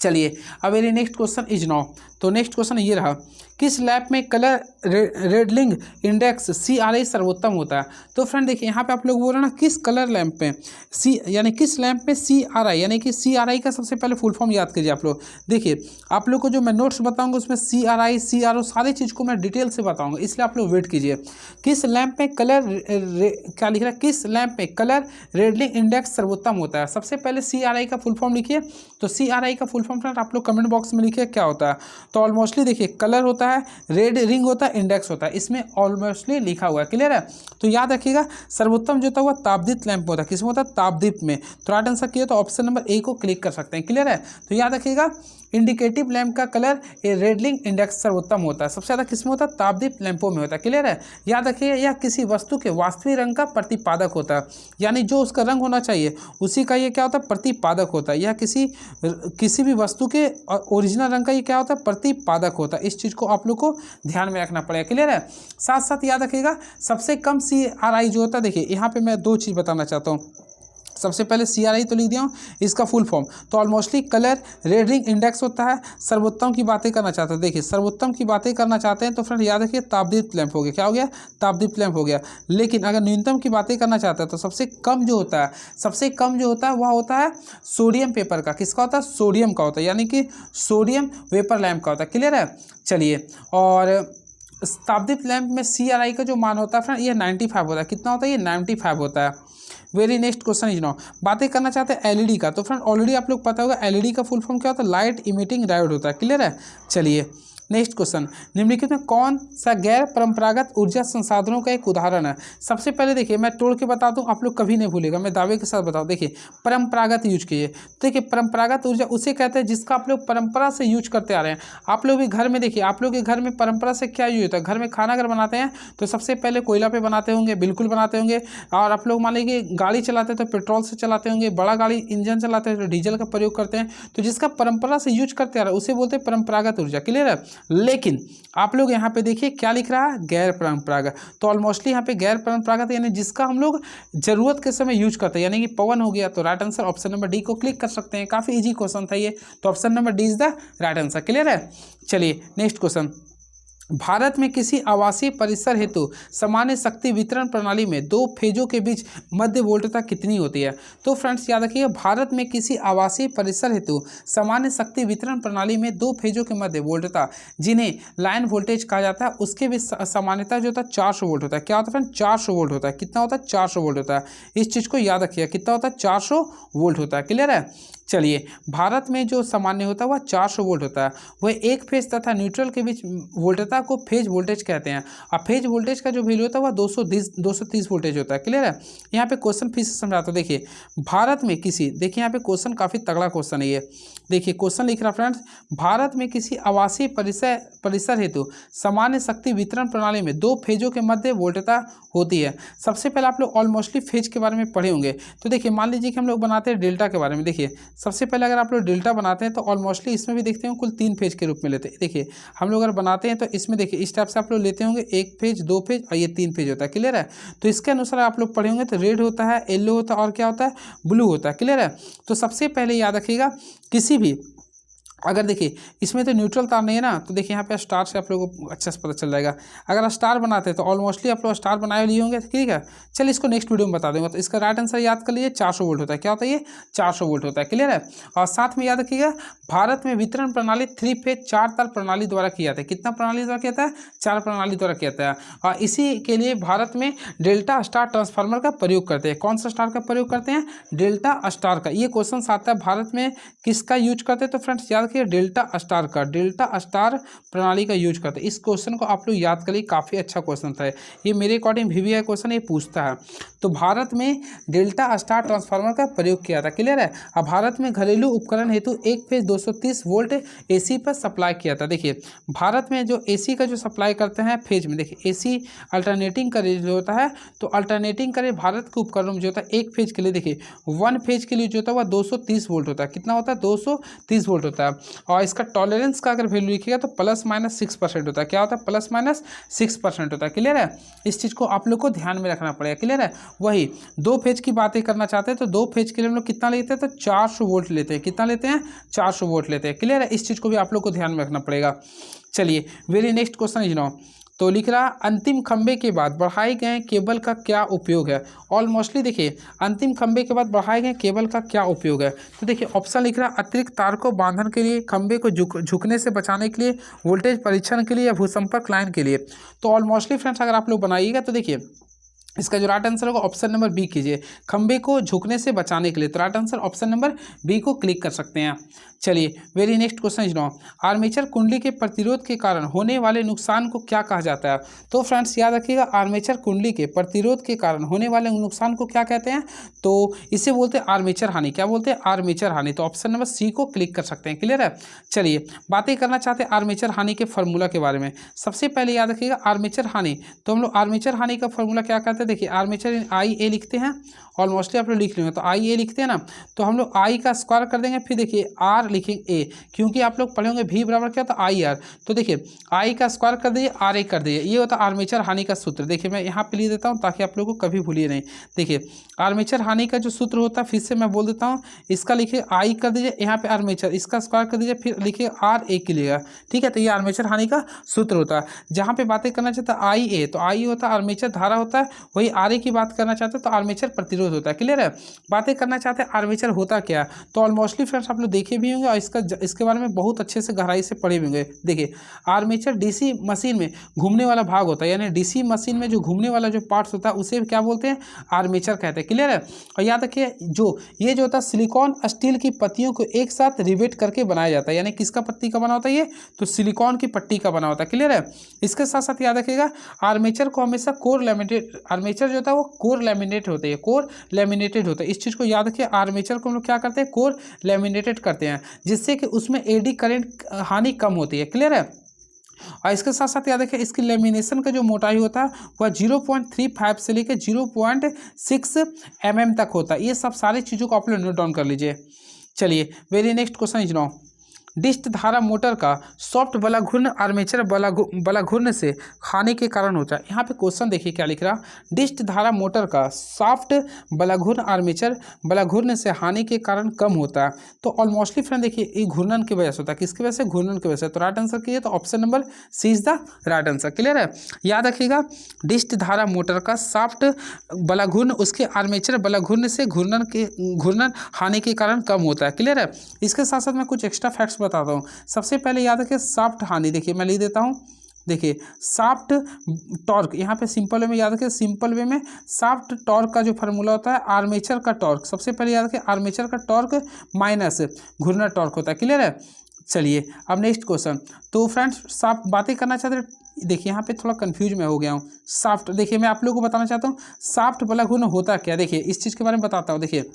चलिए अब मेरी नेक्स्ट क्वेश्चन इज नाउ। तो नेक्स्ट क्वेश्चन ये रहा, किस लैब में कलर रेडलिंग इंडेक्स CRI सर्वोत्तम होता है। तो फ्रेंड देखिए यहाँ पे आप लोग बोल रहे हैं ना किस कलर लैंप में यानी किस लैंप में CRI यानी कि CRI का सबसे पहले फुल फॉर्म याद कीजिए आप लोग। देखिए आप लोग को जो मैं नोट्स बताऊंगा उसमें CRI CRO सारी चीज़ को मैं डिटेल से बताऊंगा, इसलिए आप लोग वेट कीजिए। किस लैंप में कलर क्या लिख रहा है, किस लैंप में कलर रेडलिंग इंडेक्स सर्वोत्तम होता है। सबसे पहले CRI का फुल फॉर्म लिखिए। तो CRI का फुल फॉर्म फ्रेंड आप लोग कमेंट बॉक्स में लिखिए क्या होता है। तो ऑलमोस्टली देखिए कलर होता है, रेड रिंग होता है, इंडेक्स होता है, इसमें ऑलमोस्टली लिखा हुआ है। क्लियर है? तो याद रखिएगा सर्वोत्तम जो होता है वह तापदीप लैंप होता है। किसमें होता है? तापदीप में। तो राइट आंसर किया तो ऑप्शन नंबर ए को क्लिक कर सकते हैं। क्लियर है? तो याद रखिएगा इंडिकेटिव लैंप का कलर रेडलिंग इंडेक्स सर्वोत्तम होता है। सबसे ज़्यादा किसमें होता है? तापदीप लैंपों में होता है। क्लियर है? याद रखिएगा यह किसी वस्तु के वास्तविक रंग का प्रतिपादक होता है, यानी जो उसका रंग होना चाहिए उसी का ये क्या होता है? प्रतिपादक होता है। यह किसी भी वस्तु के ओरिजिनल रंग का ये क्या होता है? प्रतिपादक होता है। इस चीज़ को आप लोग को ध्यान में रखना पड़ेगा। क्लियर है? साथ साथ याद रखिएगा सबसे कम CRI जो होता है, देखिए यहाँ पे मैं 2 चीज़ बताना चाहता हूँ। सबसे पहले CRI तो लिख दिया हूँ, इसका फुल फॉर्म तो ऑलमोस्टली कलर रेडलिंग इंडेक्स होता है। सर्वोत्तम की बातें करना चाहते हैं, देखिए सर्वोत्तम की बातें करना चाहते हैं तो फ्रेंड याद रखिए तापदीप लैंप हो गया। क्या हो गया? तापदीप लैंप हो गया। लेकिन अगर न्यूनतम की बातें करना चाहते हैं तो सबसे कम जो होता है वह होता है सोडियम पेपर का। किसका होता है? सोडियम का होता है, यानी कि सोडियम वेपर लैंप का होता है। क्लियर है? चलिए, और तापदीप लैंप में CRI का जो मान होता है फ्रेंड ये 95 होता है। कितना होता है? ये 95 होता है। Very next question is now, बातें करना चाहते हैं LED का। तो फ्रेंड ऑलरेडी आप लोग पता होगा LED का फुल फॉर्म क्या होता है? लाइट इमिटिंग डायोड होता है। क्लियर है? चलिए नेक्स्ट क्वेश्चन, निम्नलिखित में कौन सा गैर परंपरागत ऊर्जा संसाधनों का एक उदाहरण है। सबसे पहले देखिए मैं तोड़ के बता दूं, आप लोग कभी नहीं भूलेगा, मैं दावे के साथ बताऊं। देखिए परंपरागत यूज कीजिए। देखिए परंपरागत ऊर्जा उसे कहते हैं जिसका आप लोग परंपरा से यूज करते आ रहे हैं। आप लोग भी घर में देखिए, आप लोग के घर में परंपरा से क्या यूज होता है? घर में खाना अगर बनाते हैं तो सबसे पहले कोयला पे बनाते होंगे, बिल्कुल बनाते होंगे। और आप लोग मान लीजिए गाड़ी चलाते हैं तो पेट्रोल से चलाते होंगे, बड़ा गाड़ी इंजन चलाते हैं तो डीजल का प्रयोग करते हैं। तो जिसका परंपरा से यूज करते आ रहा है उसे बोलते हैं परंपरागत ऊर्जा। क्लियर है? लेकिन आप लोग यहाँ पे देखिए क्या लिख रहा है? गैर परंपरागत। तो ऑलमोस्टली यहाँ पे गैर परंपरागत यानी जिसका हम लोग जरूरत के समय यूज करते हैं, यानी कि पवन हो गया। तो right answer option number D को क्लिक कर सकते हैं। काफी इजी क्वेश्चन था ये, तो option number D is the right answer. Clear है? चलिए नेक्स्ट क्वेश्चन, भारत में किसी आवासीय परिसर हेतु सामान्य शक्ति वितरण प्रणाली में 2 फेजों के बीच मध्य वोल्टता कितनी होती है। तो फ्रेंड्स याद रखिए भारत में किसी आवासीय परिसर हेतु सामान्य शक्ति वितरण प्रणाली में 2 फेजों के मध्य वोल्टता जिन्हें लाइन वोल्टेज कहा जाता है उसके भी सामान्यता जो होता है 400 वोल्ट होता है। क्या होता है फ्रेंड? 400 वोल्ट होता है। कितना होता है? 400 वोल्ट होता है। इस चीज़ को याद रखिएगा, कितना होता है? 400 वोल्ट होता है। क्लियर है? चलिए भारत में जो सामान्य होता है वह 400 वोल्ट होता है। वह एक फेज तथा न्यूट्रल के बीच वोल्टता को फेज वोल्टेज कहते हैं। और फेज वोल्टेज का जो वैल्यू होता है वह 230 वोल्टेज होता है। क्लियर है? यहाँ पे क्वेश्चन फिर से समझाता हूँ। देखिए भारत में किसी, देखिए यहाँ पे क्वेश्चन काफ़ी तगड़ा क्वेश्चन है ये। देखिए क्वेश्चन लिख रहा फ्रेंड्स, भारत में किसी आवासीय परिसर हेतु सामान्य शक्ति वितरण प्रणाली में 2 फेजों के मध्य वोल्टता होती है। सबसे पहले आप लोग ऑलमोस्टली फेज के बारे में पढ़े होंगे। तो देखिए मान लीजिए कि हम लोग बनाते हैं डेल्टा के बारे में। देखिए सबसे पहले अगर आप लोग डेल्टा बनाते हैं तो ऑलमोस्टली इसमें भी देखते हैं कुल 3 फेज के रूप में लेते हैं। देखिए हम लोग अगर बनाते हैं तो इसमें देखिए इस टाइप से आप लोग लेते होंगे, 1 फेज 2 फेज और ये 3 फेज होता है। क्लियर है? तो इसके अनुसार आप लोग पढ़े होंगे तो रेड होता है, येलो होता है और क्या होता है? ब्लू होता है। क्लियर है? तो सबसे पहले याद रखिएगा किसी भी, अगर देखिए इसमें तो न्यूट्रल तार नहीं है ना, तो देखिए यहाँ पे स्टार से आप लोगों को अच्छे से पता चल जाएगा। अगर स्टार बनाते हैं तो ऑलमोस्टली आप लोग स्टार बनाए लिए होंगे। ठीक है? चलिए इसको नेक्स्ट वीडियो में बता दूंगा। तो इसका राइट आंसर याद कर लीजिए 400 वोल्ट होता है। क्या होता है? ये 400 वोल्ट होता है। क्लियर है? और साथ में याद रखिएगा भारत में वितरण प्रणाली 3 फेज 4 तार प्रणाली द्वारा किया जाता है। कितना प्रणाली द्वारा किया जाता है? 4 प्रणाली द्वारा किया जाता है। और इसी के लिए भारत में डेल्टा स्टार ट्रांसफार्मर का प्रयोग करते हैं। कौन सा स्टार का प्रयोग करते हैं? डेल्टा स्टार का। ये क्वेश्चन आता है भारत में किसका यूज करते हैं? तो फ्रेंड्स याद रखिए डेल्टा स्टार का, डेल्टा स्टार प्रणाली का यूज करते हैं। इस क्वेश्चन को आप लोग याद करिए, काफ़ी अच्छा क्वेश्चन था ये, मेरे अकॉर्डिंग VVI क्वेश्चन ये पूछता है। तो भारत में डेल्टा स्टार ट्रांसफार्मर का प्रयोग किया था, क्लियर है। अब भारत में घरेलू उपकरण हेतु एक फेज 230 वोल्ट AC पर सप्लाई किया था। देखिए भारत में जो AC का जो सप्लाई करते हैं फेज में, देखिए AC अल्टरनेटिंग करे जो होता है, तो अल्टरनेटिंग करे भारत के उपकरणों में जो होता है एक फेज के लिए, देखिए 1 फेज के लिए जो होता है वह 230 वोल्ट होता है। कितना होता है? 230 वोल्ट होता है। और इसका टॉलरेंस का अगर वैल्यू लिखिएगा तो ±6% होता है। क्या होता है? ±6% होता है, क्लियर है। इस चीज़ को आप लोग को ध्यान में रखना पड़ेगा, क्लियर है। वही 2 फेज की बातें करना चाहते हैं तो 2 फेज के लिए हम लोग कितना लेते हैं? तो 400 वोल्ट लेते हैं। कितना लेते हैं? 400 वोल्ट लेते हैं, क्लियर है। इस चीज़ को भी आप लोग को ध्यान में रखना पड़ेगा। चलिए very next question is now, तो लिख रहा अंतिम खंबे के बाद बढ़ाए गए केबल का क्या उपयोग है। ऑलमोस्टली देखिए अंतिम खंबे के बाद बढ़ाए गए केबल का क्या उपयोग है, तो देखिए ऑप्शन लिख रहा अतिरिक्त तार को बांधने के लिए, खंबे को झुकने से बचाने के लिए, वोल्टेज परीक्षण के लिए, या भूसंपर्क लाइन के लिए। तो ऑलमोस्टली फ्रेंड्स अगर आप लोग बनाइएगा तो देखिए इसका जो राइट आंसर होगा ऑप्शन नंबर बी कीजिए, खंबे को झुकने से बचाने के लिए। तो right answer option number B को क्लिक कर सकते हैं। चलिए very next question is now, armature कुंडली के प्रतिरोध के कारण होने वाले नुकसान को क्या कहा जाता है। तो फ्रेंड्स याद रखिएगा, आर्मेचर कुंडली के प्रतिरोध के कारण होने वाले नुकसान को क्या कहते हैं, तो इसे बोलते हैं आर्मेचर हानि। क्या बोलते हैं? आर्मेचर हानि। तो ऑप्शन नंबर सी को क्लिक कर सकते हैं, क्लियर है। चलिए बातें करना चाहते हैं आर्मेचर हानि के फॉर्मूला के बारे में। सबसे पहले याद रखिएगा आर्मेचर हानि, तो हम लोग आर्मेचर हानि का फॉर्मूला क्या कहते हैं, देखिए आर्मेचर IA लिखते हैं, ऑलमोस्टली आप लोग लिख लेंगे। तो IA लिखते हैं ना, तो हम लोग I का स्क्वायर कर देंगे, फिर देखिए R लिखेंगे A, क्योंकि आप लोग पढ़े होंगे V बराबर क्या, तो IR। तो देखिए I का स्क्वायर कर दीजिए, RA कर दीजिए, ये होता है आर्मेचर हानि का सूत्र। देखिए मैं यहाँ पे लिख देता हूँ ताकि आप लोगों को कभी भूलिए नहीं। देखिए आर्मेचर हानि का जो सूत्र होता है, फिर से मैं बोल देता हूँ, इसका लिखिए I कर दीजिए, यहाँ पे आर्मेचर, इसका स्क्वायर कर दीजिए, फिर लिखिए RA के लिए, ठीक है। तो ये आर्मेचर हानि का सूत्र होता है। जहाँ पे बातें करना चाहता है IA, तो I होता है आर्मेचर धारा होता है, वही RA की बात करना चाहते हैं तो आर्मेचर प्रतिरोध होता है, क्लियर है। बातें करना चाहते हैं आर्मेचर होता क्या, तो ऑलमोस्टली फ्रेंड्स आप लोग देखे भी होंगे और इसके बारे में बहुत अच्छे से गहराई से पढ़े भी होंगे। देखिए आर्मेचर DC मशीन में घूमने वाला भाग होता है, यानी DC मशीन में जो घूमने वाला जो पार्ट्स होता है उसे क्या बोलते हैं? आर्मेचर कहते हैं, क्लियर है। और याद रखिए ये जो होता है सिलिकॉन स्टील की पत्तियों को एक साथ रिवेट करके बनाया जाता है, यानी किसका पत्ती का बना होता है ये, तो सिलिकॉन की पट्टी का बना होता है, क्लियर है। इसके साथ साथ याद रखिएगा आर्मेचर को हमेशा कोर लैमिनेटेड, आर्मेचर जो होता है वो कोर लैमिनेटेड होता है, कोर लैमिनेटेड होता है। इस चीज़ को याद रखिए, आर्मेचर को हम लोग क्या करते हैं? कोर लैमिनेटेड करते हैं, जिससे कि उसमें एडी करंट हानि कम होती है, क्लियर है। और इसके साथ साथ याद रखिए इसकी लेमिनेशन का जो मोटाई होता है वह 0.35 से लेकर 0.6 mm तक होता है। ये सब सारी चीज़ों को आप लोग नोट डाउन कर लीजिए। चलिए very next question is now, डिस्ट धारा मोटर का सॉफ्ट बलाघूर्ण आर्मेचर बलाघूर्ण से हानि के कारण होता है। यहाँ पे क्वेश्चन देखिए क्या लिख रहा, डिस्ट धारा मोटर का सॉफ्ट बलाघूर्ण आर्मेचर बलाघूर्ण से हानि के कारण कम होता है। तो ऑलमोस्टली फ्रेंड देखिए ये घूर्णन की वजह से होता है, किसकी वजह से? घूर्णन की वजह से। तो राइट आंसर कीजिए, तो option number C is the right answer, clear है। याद रखिएगा डिस्ट धारा मोटर का सॉफ्ट बलाघूर्ण उसके आर्मेचर बलाघूर्ण से घूर्णन हानि के कारण कम होता है, क्लियर है। इसके साथ साथ मैं कुछ एक्स्ट्रा फैक्ट्स बताता हूँ। सबसे पहले याद रखिए सॉफ्ट हानि, देखिए मैं लिख देता हूँ, देखिए सॉफ्ट टॉर्क, यहाँ पे सिंपल वे में याद रखिए, सिंपल वे में सॉफ्ट टॉर्क का जो फार्मूला होता है आर्मेचर का टॉर्क, सबसे पहले याद रखिए आर्मेचर का टॉर्क माइनस घूर्णन टॉर्क होता है, क्लियर है। चलिए अब नेक्स्ट क्वेश्चन, तो फ्रेंड्स सॉफ्ट बातें करना चाहते हैं, देखिए यहाँ पे थोड़ा कंफ्यूज मैं हो गया हूँ। सॉफ्ट देखिए मैं आप लोगों को बताना चाहता हूँ सॉफ्ट बलाघूर्ण होता क्या, देखिए इस चीज़ के बारे में बताता हूँ। देखिए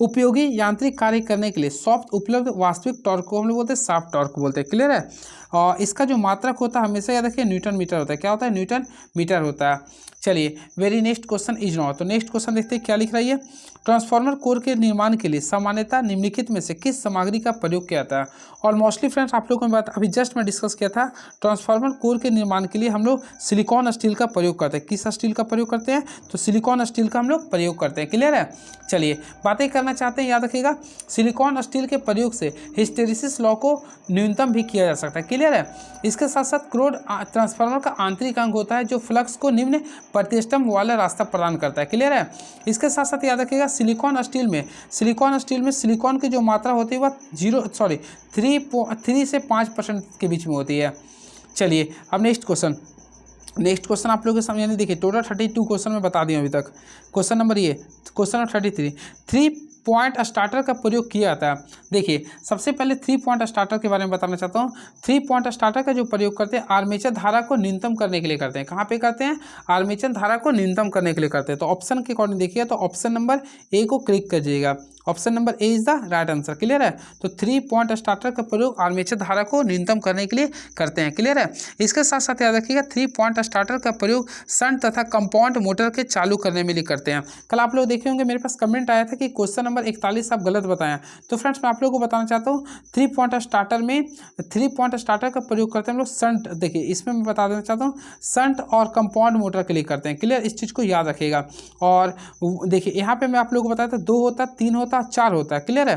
उपयोगी यांत्रिक कार्य करने के लिए सॉफ्ट उपलब्ध वास्तविक टॉर्क को हम लोग बोलते हैं सॉफ्ट टॉर्क बोलते हैं, क्लियर है। और इसका जो मात्रक होता है हमेशा याद रखिए न्यूटन मीटर होता है। क्या होता है? न्यूटन मीटर होता है। चलिए very next question is now, तो नेक्स्ट क्वेश्चन देखते हैं क्या लिख रही है। ट्रांसफार्मर कोर के निर्माण के लिए सामान्यतः निम्नलिखित में से किस सामग्री का प्रयोग किया जाता है। और मोस्टली फ्रेंड्स आप लोगों को बात अभी जस्ट मैं डिस्कस किया था, ट्रांसफार्मर कोर के निर्माण के लिए हम लोग सिलिकॉन स्टील का प्रयोग करते हैं। किस स्टील का प्रयोग करते हैं? तो सिलिकॉन स्टील का हम लोग प्रयोग करते हैं, क्लियर है। चलिए बातें करना चाहते हैं, याद रखिएगा सिलिकॉन स्टील के प्रयोग से हिस्टेरिसिस लॉ को न्यूनतम भी किया जा सकता है, क्लियर है। इसके साथ साथ क्रोड ट्रांसफार्मर का आंतरिक अंग होता है जो फ्लक्स को निम्न प्रतिष्ठम वाला रास्ता प्रदान करता है, क्लियर है। इसके साथ साथ याद रखिएगा सिलिकॉन स्टील में सिलिकॉन की जो मात्रा होती है वह 3 से 5% के बीच में होती है। चलिए अब नेक्स्ट क्वेश्चन आप लोगों के सामने देखिए टोटल 32 क्वेश्चन में बता दिए अभी तक। क्वेश्चन नंबर ये क्वेश्चन नंबर 33 पॉइंट स्टार्टर का प्रयोग किया जाता है। देखिए सबसे पहले 3 पॉइंट स्टार्टर के बारे में बताना चाहता हूँ। 3 पॉइंट स्टार्टर का जो प्रयोग करते हैं आर्मेचर धारा को न्यूनतम करने के लिए करते हैं। कहाँ पे करते हैं? आर्मेचर धारा को न्यूनतम करने के लिए करते हैं। तो ऑप्शन के अकॉर्डिंग देखिए तो ऑप्शन नंबर ए को क्लिक करिएगा। Option number A is the right answer. Clear है? तो 3 पॉइंट स्टार्टर का प्रयोग आर्मेचर धारा को न्यूनतम करने के लिए करते हैं। क्लियर है? इसके साथ साथ याद रखिएगा 3 पॉइंट स्टार्टर का प्रयोग शंट तथा कंपाउंड मोटर के चालू करने में लिए करते हैं। कल आप लोग देखे होंगे मेरे पास कमेंट आया था कि क्वेश्चन नंबर 41 आप गलत बताएं। तो फ्रेंड्स मैं आप लोगों को बताना चाहता हूँ 3 पॉइंट स्टार्टर में 3 पॉइंट स्टार्टर का प्रयोग करते हैं हम लोग शंट। देखिए इसमें मैं बता देना चाहता हूँ शंट और कंपाउंड मोटर के लिए करते हैं। क्लियर? इस चीज़ को याद रखिएगा। और देखिए यहाँ पे मैं आप लोगों को बताया था 2 होता, 3 होता, 4 होता है। क्लियर है?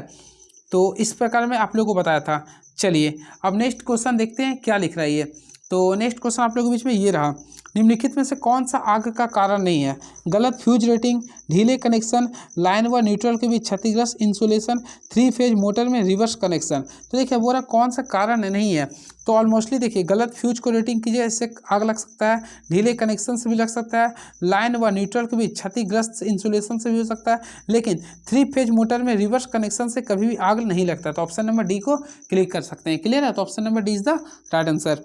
तो इस प्रकार मैं आप लोगों को बताया था। चलिए अब नेक्स्ट क्वेश्चन देखते हैं क्या लिख रहा है ये। तो नेक्स्ट क्वेश्चन आप लोगों के बीच में ये रहा, निम्नलिखित में से कौन सा आग का कारण नहीं है? गलत फ्यूज रेटिंग, ढीले कनेक्शन, लाइन व न्यूट्रल के बीच क्षतिग्रस्त इंसुलेशन, 3 फेज मोटर में रिवर्स कनेक्शन। तो देखिए बोला कौन सा कारण नहीं है। तो ऑलमोस्टली देखिए गलत फ्यूज को रेटिंग कीजिए, इससे आग लग सकता है। ढीले कनेक्शन से भी लग सकता है। लाइन व न्यूट्रल के बीच क्षतिग्रस्त इंसुलेशन से भी हो सकता है। लेकिन 3 फेज मोटर में रिवर्स कनेक्शन से कभी भी आग नहीं लगता। तो ऑप्शन नंबर डी को क्लिक कर सकते हैं। क्लियर है? तो option number D is the right answer.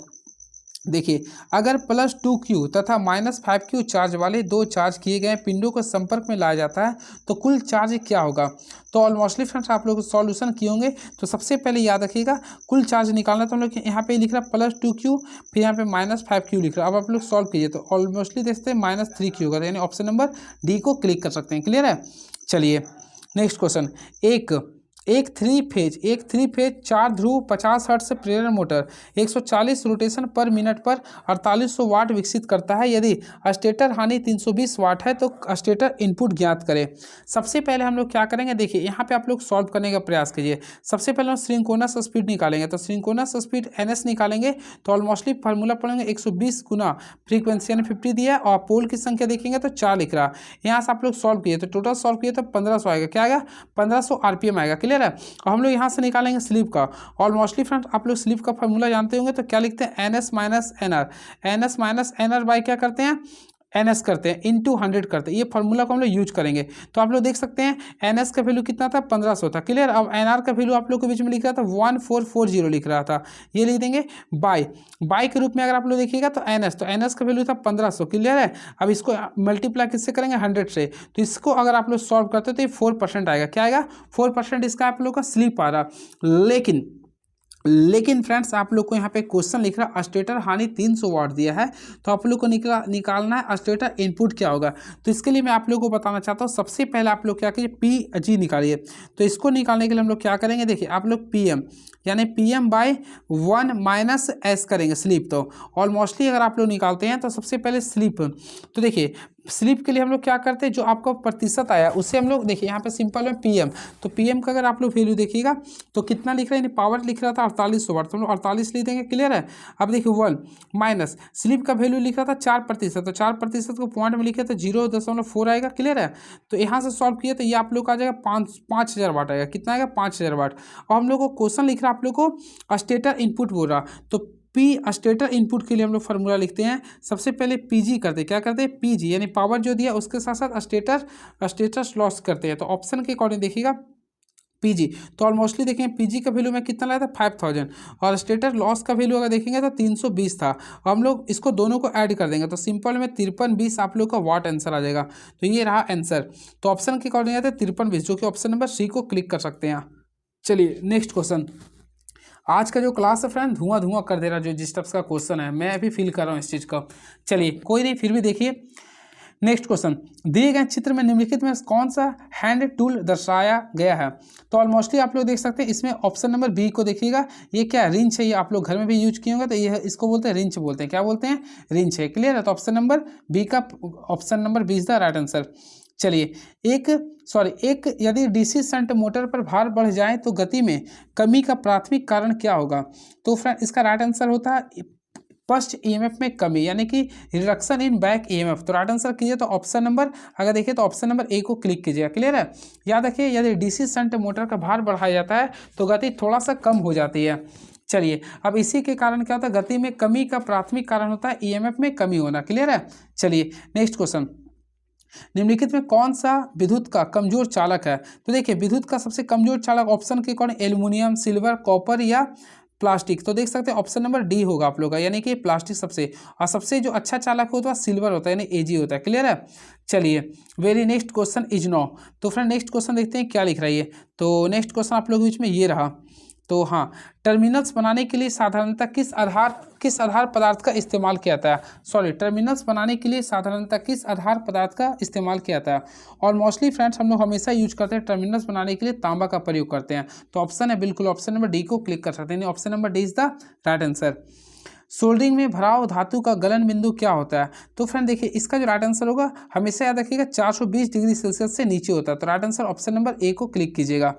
देखिए अगर +2Q तथा -5Q चार्ज वाले 2 चार्ज किए गए पिंडों को संपर्क में लाया जाता है तो कुल चार्ज क्या होगा? तो ऑलमोस्टली फ्रेंड्स आप लोग सॉल्यूशन किए होंगे। तो सबसे पहले याद रखिएगा कुल चार्ज निकालना। तो हम लोग यहाँ पे लिख रहा है +2Q, फिर यहाँ पे -5Q लिख रहा है। अब आप लोग सॉल्व कीजिए तो ऑलमोस्टली देखते हैं -3Q होगा, यानी ऑप्शन नंबर डी को क्लिक कर सकते हैं। क्लियर है? चलिए नेक्स्ट क्वेश्चन। एक थ्री फेज 4 ध्रुव 50 हर्ट्ज से प्रेरण मोटर 140 रोटेशन पर मिनट पर 4800 वाट विकसित करता है। यदि स्टेटर हानि 320 वाट है तो स्टेटर इनपुट ज्ञात करें। सबसे पहले हम लोग क्या करेंगे? देखिए यहाँ पे आप लोग सॉल्व करने का प्रयास कीजिए। सबसे पहले हम सिंक्रोनस स्पीड निकालेंगे। तो सिंक्रोनस स्पीड NS निकालेंगे तो ऑलमोस्टली फार्मूला पढ़ेंगे 120 गुना फ्रीक्वेंसी यानी 50 दिया है और पोल की संख्या देखेंगे तो 4 लिख रहा है। यहाँ से आप लोग सॉल्व किए तो टोटल सॉल्व किए तो 1500 आएगा। क्या आएगा? 1500 RPM आएगा। क्लियर है? और हम लोग यहाँ से निकालेंगे स्लिप का। और मोस्टली फ्रेंड्स आप लोग स्लिप का फार्मूला जानते होंगे तो क्या लिखते हैं? NS माइनस NR बाई क्या करते हैं? NS करते हैं इंटू 100 करते हैं। ये फार्मूला को हम लोग यूज करेंगे। तो आप लोग देख सकते हैं NS का वैल्यू कितना था? 1500 था। क्लियर? अब NR का वैल्यू आप लोग के बीच में लिख रहा था 1440 लिख रहा था। ये लिख देंगे बाई के रूप में। अगर आप लोग देखिएगा तो NS का वैल्यू था 1500। क्लियर है? अब इसको मल्टीप्लाई किससे करेंगे? 100 से। तो इसको अगर आप लोग सॉल्व करते हैं तो ये 4% आएगा। क्या आएगा? 4% इसका आप लोग का स्लिप आ रहा। लेकिन फ्रेंड्स आप लोग को यहाँ पे क्वेश्चन लिख रहा है स्टेटर हानि 300 वाट दिया है। तो आप लोग को निकालना है स्टेटर इनपुट क्या होगा। तो इसके लिए मैं आप लोगों को बताना चाहता हूँ सबसे पहले आप लोग क्या कीजिए PG निकालिए। तो इसको निकालने के लिए हम लोग क्या करेंगे? देखिए आप लोग PM यानी PM/1 माइनस S करेंगे स्लिप। तो ऑलमोस्टली अगर आप लोग निकालते हैं तो सबसे पहले स्लिप। तो देखिए स्लिप के लिए हम लोग क्या करते हैं? जो आपका प्रतिशत आया उससे हम लोग देखिए यहाँ पे सिंपल में PM। तो PM का अगर आप लोग वैल्यू देखिएगा तो कितना लिख रहा है? पावर लिख रहा था 4800 वाट। तो हम लोग 48 लिख देंगे। क्लियर है? अब देखिए 1 माइनस स्लिप का वैल्यू लिख रहा था 4%। तो 4% को पॉइंट में लिखे तो 0.4 आएगा। क्लियर है? तो यहाँ से सॉल्व किए तो ये आप लोग का आ जाएगा 5000 वाट आएगा। कितना आएगा? 5000 वाट। और हम लोग को क्वेश्चन लिख रहा है आप लोग को स्टेटर इनपुट बोल रहा। तो स्टेटर इनपुट के लिए हम लोग फार्मूला लिखते हैं। सबसे पहले PG करते हैं। क्या करते हैं? PG यानी पावर जो दिया उसके साथ साथ स्टेटर लॉस करते हैं। तो ऑप्शन के अकॉर्डिंग देखिएगा PG। तो ऑलमोस्टली देखें PG का वैल्यू में कितना लाया था? 5000 और स्टेटर लॉस का वैल्यू अगर देखेंगे तो 320 था। और हम लोग इसको दोनों को ऐड कर देंगे तो सिंपल में 5320 आप लोग का वाट आंसर आ जाएगा। तो ये रहा आंसर। तो ऑप्शन के अकॉर्डिंग आता है 5320 जो कि ऑप्शन नंबर C को क्लिक कर सकते हैं। चलिए नेक्स्ट क्वेश्चन। आज का जो क्लास है फ्रेंड धुआं कर दे रहा जो जिस टाइप्स का क्वेश्चन है मैं अभी फील कर रहा हूँ इस चीज़ का। चलिए कोई नहीं फिर भी देखिए नेक्स्ट क्वेश्चन। दिए गए चित्र में निम्नलिखित में कौन सा हैंड टूल दर्शाया गया है? तो ऑलमोस्टली आप लोग देख सकते हैं इसमें ऑप्शन नंबर B को देखिएगा। ये क्या रिंच है? ये आप लोग घर में भी यूज किए होंगे तो ये इसको बोलते हैं रिंच बोलते हैं। क्या बोलते हैं? रिंच है। क्लियर है? तो option number B is the right answer. चलिए एक यदि DC शंट मोटर पर भार बढ़ जाए तो गति में कमी का प्राथमिक कारण क्या होगा? तो फ्रेंड इसका राइट आंसर होता है फर्स्ट EMF में कमी यानी कि रिडक्शन इन बैक EMF। तो राइट आंसर कीजिए तो ऑप्शन नंबर अगर देखिए तो ऑप्शन नंबर A को क्लिक कीजिएगा। क्लियर है? याद रखिए यदि DC शंट मोटर का भार बढ़ाया जाता है तो गति थोड़ा सा कम हो जाती है। चलिए अब इसी के कारण क्या होता है? गति में कमी का प्राथमिक कारण होता है EMF में कमी होना। क्लियर है? चलिए नेक्स्ट क्वेश्चन। निम्नलिखित में कौन सा विद्युत का कमजोर चालक है? तो देखिए विद्युत का सबसे कमजोर चालक ऑप्शन के कौन, एल्युमिनियम, सिल्वर, कॉपर या प्लास्टिक। तो देख सकते हैं ऑप्शन नंबर डी होगा आप लोग का, यानी कि प्लास्टिक सबसे, और सबसे जो अच्छा चालक होता है सिल्वर होता है, यानी एजी होता है। क्लियर है? चलिए very next question is no. तो फ्रेंड नेक्स्ट क्वेश्चन देखते हैं क्या लिख रहा है ये। तो नेक्स्ट क्वेश्चन आप लोग के बीच में ये रहा। तो हाँ, टर्मिनल्स बनाने के लिए साधारणतः किस आधार पदार्थ का इस्तेमाल किया जाता है? सॉरी, टर्मिनल्स बनाने के लिए साधारणतः किस आधार पदार्थ का इस्तेमाल किया जाता है? और मोस्टली फ्रेंड्स हम लोग हमेशा यूज करते हैं टर्मिनल्स बनाने के लिए तांबा का प्रयोग करते हैं। तो ऑप्शन है बिल्कुल ऑप्शन नंबर डी को क्लिक कर सकते हैं, option number D is the right answer. Soldering में भराव धातु का गलन बिंदु क्या होता है? तो फ्रेंड देखिए इसका जो राइट आंसर होगा हमेशा याद रखिएगा 420 डिग्री सेल्सियस से नीचे होता है। तो राइट आंसर ऑप्शन नंबर ए को क्लिक कीजिएगा।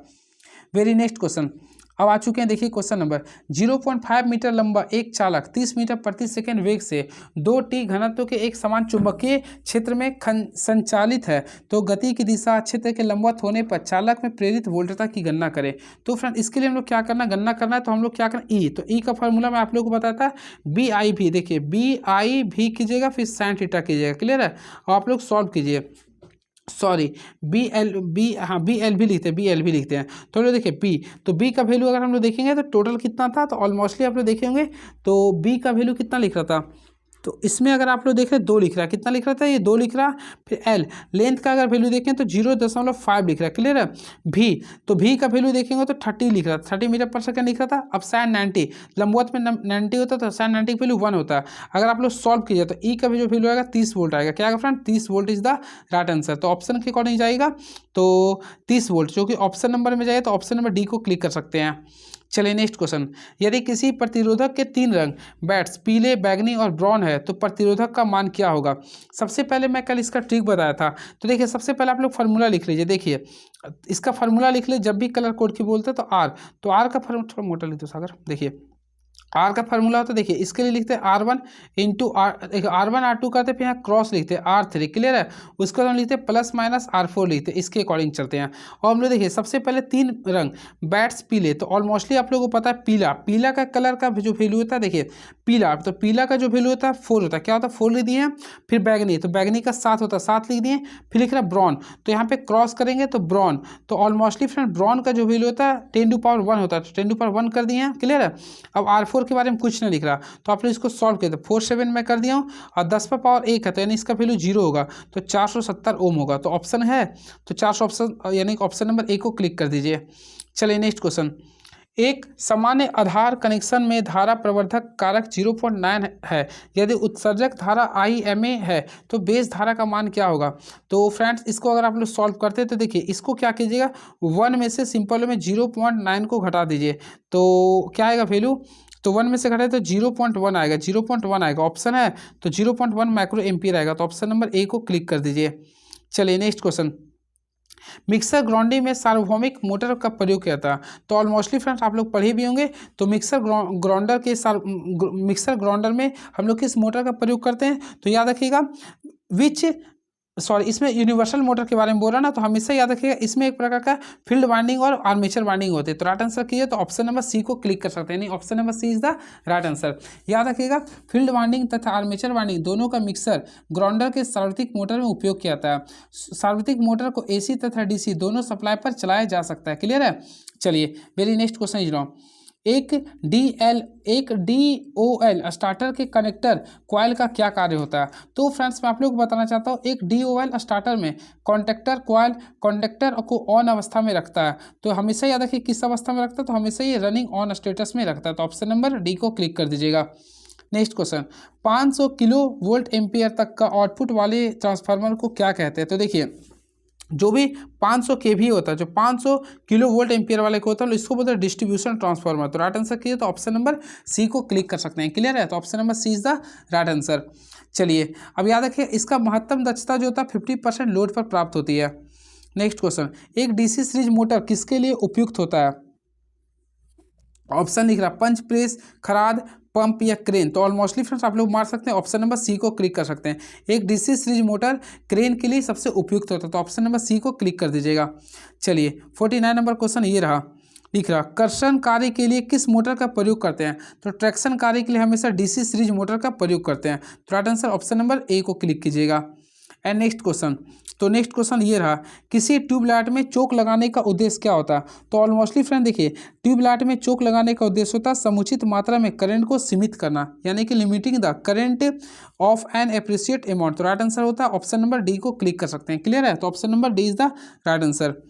वेरी नेक्स्ट क्वेश्चन अब आ चुके हैं, देखिए क्वेश्चन नंबर 0.5 मीटर लंबा एक चालक 30 मीटर प्रति सेकंड वेग से 2t घनत्व के एक समान चुंबकीय क्षेत्र में संचालित है। तो गति की दिशा क्षेत्र के लंबवत होने पर चालक में प्रेरित वोल्टता की गणना करें। तो फ्रेंड इसके लिए हम लोग क्या करना, गणना करना है। तो हम लोग क्या करना, ई, तो ई का फॉर्मूला मैं आप लोग को बताता है BI भी, देखिए BI भी कीजिएगा फिर sin थीटा कीजिएगा। क्लियर है? और आप लोग सॉल्व कीजिए, सॉरी BL भी लिखते हैं। तो लोग देखिए B, तो B का वैल्यू अगर हम लोग देखेंगे तो टोटल कितना था, तो ऑलमोस्टली आप लोग देखेंगे तो B का वैल्यू कितना लिख रहा था। तो इसमें अगर आप लोग देख रहे हैं 2 लिख रहा है, कितना लिख रहा था ये 2 लिख रहा। फिर L लेंथ का अगर वैल्यू देखें तो 0.5 लिख रहा है। क्लियर है? V, तो V का वैल्यू देखेंगे तो 30 लिख रहा था, 30 मीटर पर सेकंड लिख रहा था। अब sin 90, लंबवत में 90 होता है तो sin 90 की वैल्यू 1 होता है। अगर आप लोग सॉल्व कीजिए तो E का भी जो वैल्यू आएगा 30 वोल्ट आएगा। क्या आएगा friend? 30 volt is the right answer. तो ऑप्शन के अकॉर्डिंग जाएगा तो 30 वोल्ट, जो कि ऑप्शन नंबर में जाए तो ऑप्शन नंबर डी को क्लिक कर सकते हैं। चलिए नेक्स्ट क्वेश्चन, यदि किसी प्रतिरोधक के 3 रंग बैट्स पीले, बैगनी और ब्राउन है तो प्रतिरोधक का मान क्या होगा? सबसे पहले मैं कल इसका ट्रिक बताया था। तो देखिए सबसे पहले आप लोग फार्मूला लिख लीजिए। देखिए इसका फार्मूला लिख लीजिए, जब भी कलर कोड की बोलते हैं तो आर, तो आर का फार्मूला थोड़ा मोटा लिख दो सागर। देखिए आर का फार्मूला होता है, देखिए इसके लिए लिखते हैं R1 इंटू R1 R2 करते हैं, फिर यहाँ क्रॉस लिखते हैं R3। क्लियर है? उसके बाद हम लिखते हैं प्लस माइनस R4 लिखते हैं, इसके अकॉर्डिंग चलते हैं। और हम लोग देखिए सबसे पहले 3 रंग बैट्स पीले, तो ऑलमोस्टली आप लोगों को पता है पीला का कलर का जो वैल्यू होता है, देखिए पीला, तो पीला का जो वैल्यू होता है 4 होता है। क्या होता है? 4 लिख दिए हैं। फिर बैगनी, तो बैगनी का 7 होता है, 7 लिख दिए। फिर लिख रहा है ब्राउन, तो यहाँ पे क्रॉस करेंगे तो ब्राउन, तो ऑलमोस्टली फ्रेंड ब्राउन का जो वैल्यू होता है 10⁻1 होता है, तो 10⁻1 कर दिए हैं। क्लियर है? अब R4 के बारे में कुछ नहीं लिख रहा, तो आप लोग इसको सॉल्व किया, तो 4 7 में कर दिया हूँ, और 10 पर पावर 1 है तो यानी इसका वैल्यू 0 होगा, तो 470 ओम होगा। तो ऑप्शन है, तो 400 ऑप्शन यानी ऑप्शन नंबर ए को क्लिक कर दीजिए। चलिए नेक्स्ट क्वेश्चन, एक सामान्य आधार कनेक्शन में धारा प्रवर्धक कारक 0.9 है, यदि उत्सर्जक धारा IMA है तो बेस धारा का मान क्या होगा? तो फ्रेंड्स इसको अगर आप लोग सॉल्व करते हैं तो देखिए इसको क्या कीजिएगा, 1 में से सिंपल में 0.9 को घटा दीजिए, तो क्या आएगा वैल्यू, तो 1 में से घटाए तो 0.1 आएगा, 0.1 आएगा। ऑप्शन है तो 0.1 माइक्रो एम्पियर आएगा। तो ऑप्शन नंबर ए को क्लिक कर दीजिए। चलिए नेक्स्ट क्वेश्चन, मिक्सर ग्राउंडिंग में सार्वभौमिक मोटर का प्रयोग किया था। तो ऑलमोस्टली फ्रेंड्स आप लोग पढ़े भी होंगे, तो मिक्सर ग्राउंडर में हम लोग किस मोटर का प्रयोग करते हैं? तो याद रखिएगा इसमें यूनिवर्सल मोटर के बारे में बोल रहा ना, तो हमेशा याद रखिएगा इसमें एक प्रकार का फील्ड वाइंडिंग और आर्मेचर वाइंडिंग होते हैं। तो राइट आंसर कीजिए तो ऑप्शन नंबर सी को क्लिक कर सकते हैं, यानी option number C is the right answer. याद रखिएगा फील्ड वाइंडिंग तथा आर्मेचर वाइंडिंग दोनों का मिक्सर ग्राउंडर के सार्वत्रिक मोटर में उपयोग किया जाता है। सार्वत्रिक मोटर को AC तथा DC दोनों सप्लाई पर चलाया जा सकता है। क्लियर है? चलिए very next question is no, एक DOL स्टार्टर के कनेक्टर कॉइल का क्या कार्य होता है? तो फ्रेंड्स मैं आप लोग को बताना चाहता हूँ, एक DOL स्टार्टर में कॉन्टेक्टर को ऑन अवस्था में रखता है। तो हमेशा याद रखिए किस अवस्था में रखता है, तो हमेशा ये रनिंग ऑन स्टेटस में रखता है। तो ऑप्शन नंबर डी को क्लिक कर दीजिएगा। Next question, 500 kilo volt ampere तक का आउटपुट वाले ट्रांसफार्मर को क्या कहते हैं? तो देखिए जो भी 500 kV होता है, जो 500 किलो वोल्ट एम्पियर वाले को होता है, इसको बोलते हैं डिस्ट्रीब्यूशन ट्रांसफार्मर। तो राइट आंसर कीजिए तो ऑप्शन नंबर सी को क्लिक कर सकते हैं। क्लियर है? तो option number C is the right answer. चलिए अब याद रखिए इसका महत्तम दक्षता जो होता है 50% लोड पर प्राप्त होती है। नेक्स्ट क्वेश्चन, एक DC सीरीज मोटर किसके लिए उपयुक्त होता है? ऑप्शन लिख रहा पंच प्रेस, खराद, पंप या क्रेन। तो ऑलमोस्टली फ्रेंड्स आप लोग मार सकते हैं, ऑप्शन नंबर सी को क्लिक कर सकते हैं। एक DC सीरीज मोटर क्रेन के लिए सबसे उपयुक्त होता है, तो ऑप्शन नंबर सी को क्लिक कर दीजिएगा। चलिए 49 नंबर क्वेश्चन ये रहा, लिख रहा कर्षण कार्य के लिए किस मोटर का प्रयोग करते हैं? तो ट्रैक्शन कार्य के लिए हमेशा DC सीरीज मोटर का प्रयोग करते हैं। तो राइट आंसर ऑप्शन नंबर ए को क्लिक कीजिएगा। एंड नेक्स्ट क्वेश्चन, तो नेक्स्ट क्वेश्चन ये रहा, किसी ट्यूबलाइट में चोक लगाने का उद्देश्य क्या होता है? तो ऑलमोस्टली फ्रेंड देखिए, ट्यूबलाइट में चोक लगाने का उद्देश्य होता है समुचित मात्रा में करंट को सीमित करना, यानी कि limiting the current of an appreciate amount. तो राइट आंसर होता है ऑप्शन नंबर डी को क्लिक कर सकते हैं। क्लियर है? तो option number D is the right answer.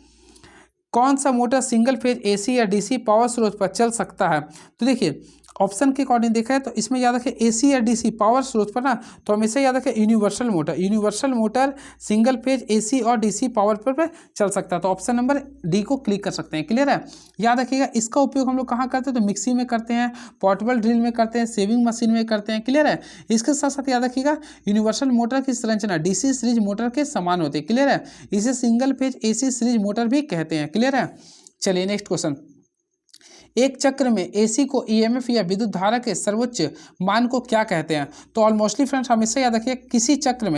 कौन सा मोटर सिंगल फेज एसी या डीसी पावर स्रोत पर चल सकता है? तो देखिए ऑप्शन के अकॉर्डिंग देखा है तो इसमें याद रखें एसी या डीसी पावर स्रोत पर ना, तो हमेशा याद रखें universal motor, universal motor single phase AC और डीसी पावर पर चल सकता है। तो ऑप्शन नंबर डी को क्लिक कर सकते हैं। क्लियर है? याद रखिएगा इसका उपयोग हम लोग कहाँ करते हैं? तो मिक्सी में करते हैं, पोर्टेबल ड्रिल में करते हैं, सेविंग मशीन में करते हैं। क्लियर है? इसके साथ साथ याद रखिएगा यूनिवर्सल मोटर की संरचना डीसी सीरीज मोटर के समान होती है। क्लियर है? इसे single phase AC series motor भी कहते हैं। क्लियर है? चलिए नेक्स्ट क्वेश्चन, एक चक्र में एसी को ईएमएफ या विद्युत धारा के सर्वोच्च मान को क्या कहते हैं? तो ऑलमोस्टली फ्रेंड्स हमेशा याद रखिए किसी चक्र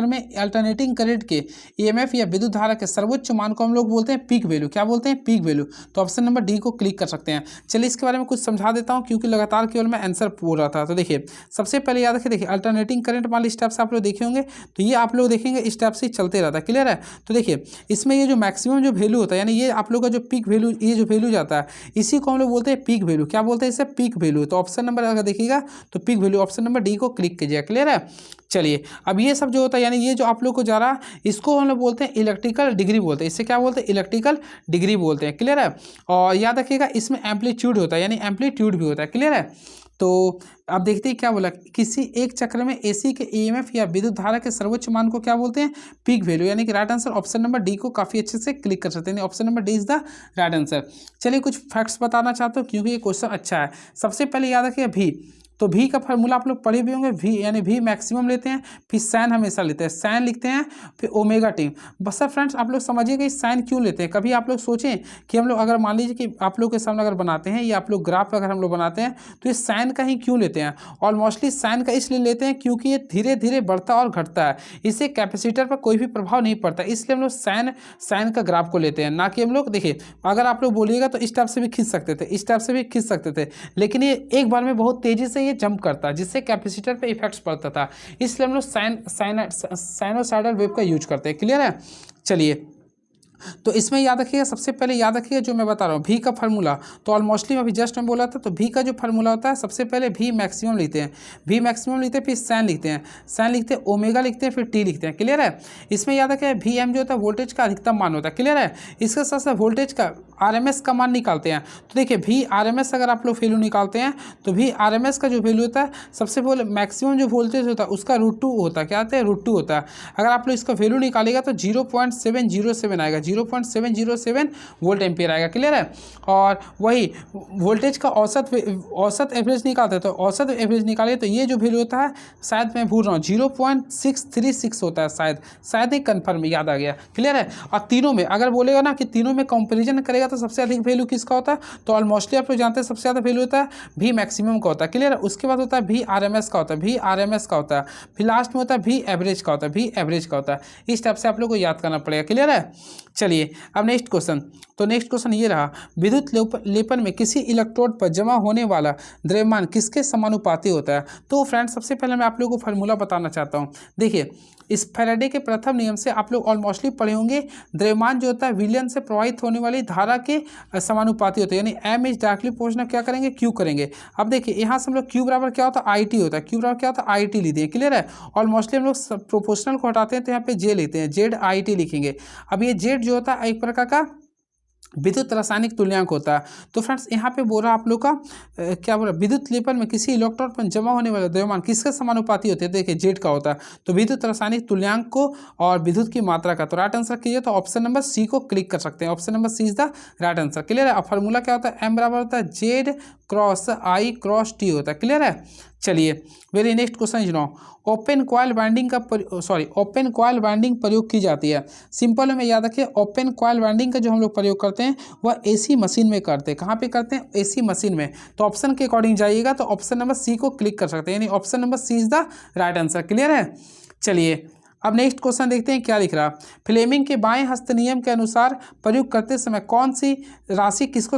में अल्टरनेटिंग करंट के ईएमएफ या विद्युत धारा के सर्वोच्च मान को हम लोग बोलते हैं पीक वैल्यू। क्या बोलते हैं? Peak value. तो ऑप्शन नंबर डी को क्लिक कर सकते हैं। चलिए इसके बारे में कुछ समझा देता हूँ क्योंकि लगातार केवल मैं आंसर बोल रहा था। तो देखिए सबसे पहले याद रखिए, देखिए अल्टरनेटिंग करंट मान इस टाइप से आप लोग देखे होंगे, तो ये आप लोग देखेंगे इस टाइप से चलते रहता है। क्लियर है? तो देखिए इसमें ये जो मैक्सिमम जो वैल्यू होता है, यानी ये आप लोग का जो पीक वैल्यू, ये जो वैल्यू जाता है इसी को हम लोग बोलते हैं पीक वैल्यू। क्या बोलते हैं इसे? Peak value. तो ऑप्शन नंबर अगर देखिएगा तो peak value, option number D को क्लिक कीजिए। क्लियर है? चलिए अब ये सब जो होता है, यानी ये जो आप लोग को जा रहा है इसको हम लोग बोलते हैं इलेक्ट्रिकल डिग्री बोलते हैं। इससे क्या बोलते हैं? इलेक्ट्रिकल डिग्री बोलते हैं। क्लियर है? और याद रखिएगा इसमें एम्पलीट्यूड होता है, यानी एम्पलीट्यूड भी होता है। क्लियर है? तो अब देखते हैं क्या बोला, किसी एक चक्र में एसी के ईएमएफ या विद्युत धारा के सर्वोच्च मान को क्या बोलते हैं? Peak value. यानी कि right answer option number D को काफी अच्छे से क्लिक कर सकते हैं। Option number D is the right answer. चलिए कुछ फैक्ट्स बताना चाहता हूँ क्योंकि ये क्वेश्चन अच्छा है। सबसे पहले याद रखिए भी, तो भी का फार्मूला आप लोग पढ़े भी होंगे, भी यानी भी मैक्सिमम लेते हैं, फिर साइन हमेशा लेते हैं, साइन लिखते हैं, फिर ओमेगा टी। बस सर फ्रेंड्स आप लोग समझिएगा इस साइन क्यों लेते हैं। कभी आप लोग सोचें कि हम लोग अगर मान लीजिए कि आप लोग के सामने अगर बनाते हैं या आप लोग ग्राफ अगर हम लोग बनाते हैं तो ये साइन का ही क्यों लेते हैं? और मोस्टली साइन का इसलिए लेते हैं क्योंकि ये धीरे धीरे बढ़ता और घटता है, इससे कैपेसिटर पर कोई भी प्रभाव नहीं पड़ता, इसलिए हम लोग साइन का ग्राफ को लेते हैं। ना कि हम लोग देखिए अगर आप लोग बोलिएगा तो इस टाइप से भी खींच सकते थे, इस टाइप से भी खींच सकते थे, लेकिन ये एक बार में बहुत तेजी से ये जंप करता है जिससे कैपेसिटर पे इफेक्ट्स पड़ता था, इसलिए हम लोग साइनोसाइडल वेव का यूज करते हैं। क्लियर है? चलिए तो इसमें याद रखिएगा, सबसे पहले याद रखिएगा जो मैं बता रहा हूँ भी का फार्मूला, तो ऑलमोस्टली अभी जस्ट मैं बोला था, तो भी का जो फार्मूला होता है सबसे पहले भी मैक्सिमम लिखते हैं, भी मैक्सिमम लिखते हैं, फिर साइन लिखते हैं, साइन लिखते हैं, ओमेगा लिखते हैं, फिर टी लिखते हैं। क्लियर है? इसमें याद रखिए भी एम जो होता है वोल्टेज का अधिकतम मान होता है। क्लियर है? इसके साथ साथ वोल्टेज का आरएमएस का मान निकालते हैं। तो देखिए भी आरएमएस अगर आप लोग वैल्यू निकालते हैं तो भी आरएमएस का जो वैल्यू होता है सबसे पहले मैक्सिमम जो वोल्टेज होता है उसका √2 होता है। क्या होता है? √2 होता है। अगर आप लोग इसका वैल्यू निकालेगा तो 0.707 आएगा, 0.707 वोल्ट एम्पियर आएगा। क्लियर है? और वही वोल्टेज का औसत एवरेज निकालते हैं, तो औसत एवरेज निकाले तो ये जो वैल्यू होता है शायद मैं भूल रहा हूँ 0.636 होता है, शायद ही कन्फर्म याद आ गया। क्लियर है? और तीनों में अगर बोलेगा ना कि तीनों में कंपैरिजन करेगा तो सबसे अधिक वैल्यू किसका होता है? तो ऑलमोस्टली आप लोग जानते हैं सबसे ज़्यादा वैल्यू होता है भी मैक्सिमम का होता है। क्लियर है? उसके बाद होता है भी आरएमएस का होता है, भी आरएमएस का होता है, फिर लास्ट में होता है भी एवरेज का होता है, भी एवरेज का होता है। इस टाइप से आप लोग को याद करना पड़ेगा। क्लियर है? चलिए अब नेक्स्ट क्वेश्चन, तो नेक्स्ट क्वेश्चन ये रहा, विद्युत लेपन में किसी इलेक्ट्रोड पर जमा होने वाला द्रव्यमान किसके समानुपाती होता है? तो फ्रेंड्स सबसे पहले मैं आप लोगों को फार्मूला बताना चाहता हूँ। देखिए इस फैराडे के प्रथम नियम से आप लोग ऑलमोस्टली पढ़े होंगे, द्रव्यमान जो होता है विलयन से प्रवाहित होने वाली धारा के समानुपाती होता है, यानी एम इज डायरेक्टली प्रोपोर्शनल क्या करेंगे? क्यू करेंगे। अब देखिए यहाँ से हम लोग क्यू बराबर क्या होता है? आई टी होता है, क्यू बराबर क्या होता है? आई टी लेते हैं। क्लियर है? ऑलमोस्टली हम लोग प्रोपोर्शनल को हटाते हैं तो यहाँ पे जे लेते हैं, जेड आई टी लिखेंगे। अब ये जेड जो होता है एक प्रकार का विद्युत रासायनिक तुल्यांक होता है। तो फ्रेंड्स यहाँ पे बोल रहा आप लोग का क्या बोल रहा, विद्युत लेपन में किसी इलेक्ट्रोड पर जमा होने वाला द्रव्यमान किसके समानुपाती होते हैं? देखिए जेड का होता है, तो विद्युत रासायनिक तुल्यांक को और विद्युत की मात्रा का। तो राइट आंसर कीजिए तो ऑप्शन नंबर सी को क्लिक कर सकते हैं, option number C is the right answer. Clear है? अब फार्मूला क्या होता है? एम बराबर होता है Z cross I cross T होता है। क्लियर है? चलिए very next question no, open coil winding प्रयोग की जाती है। सिंपल में याद रखिए ओपन कॉइल वाइंडिंग का जो हम लोग प्रयोग करते हैं वह एसी मशीन में करते हैं। कहाँ पे करते हैं? एसी मशीन में। तो ऑप्शन के अकॉर्डिंग जाइएगा तो ऑप्शन नंबर सी को क्लिक कर सकते हैं, यानी option number C is the right answer. Clear है? चलिए अब नेक्स्ट क्वेश्चन देखते हैं क्या लिख रहा। फ्लेमिंग के बाएं हस्त नियम के अनुसार प्रयोग करते समय कौन सी राशि किसको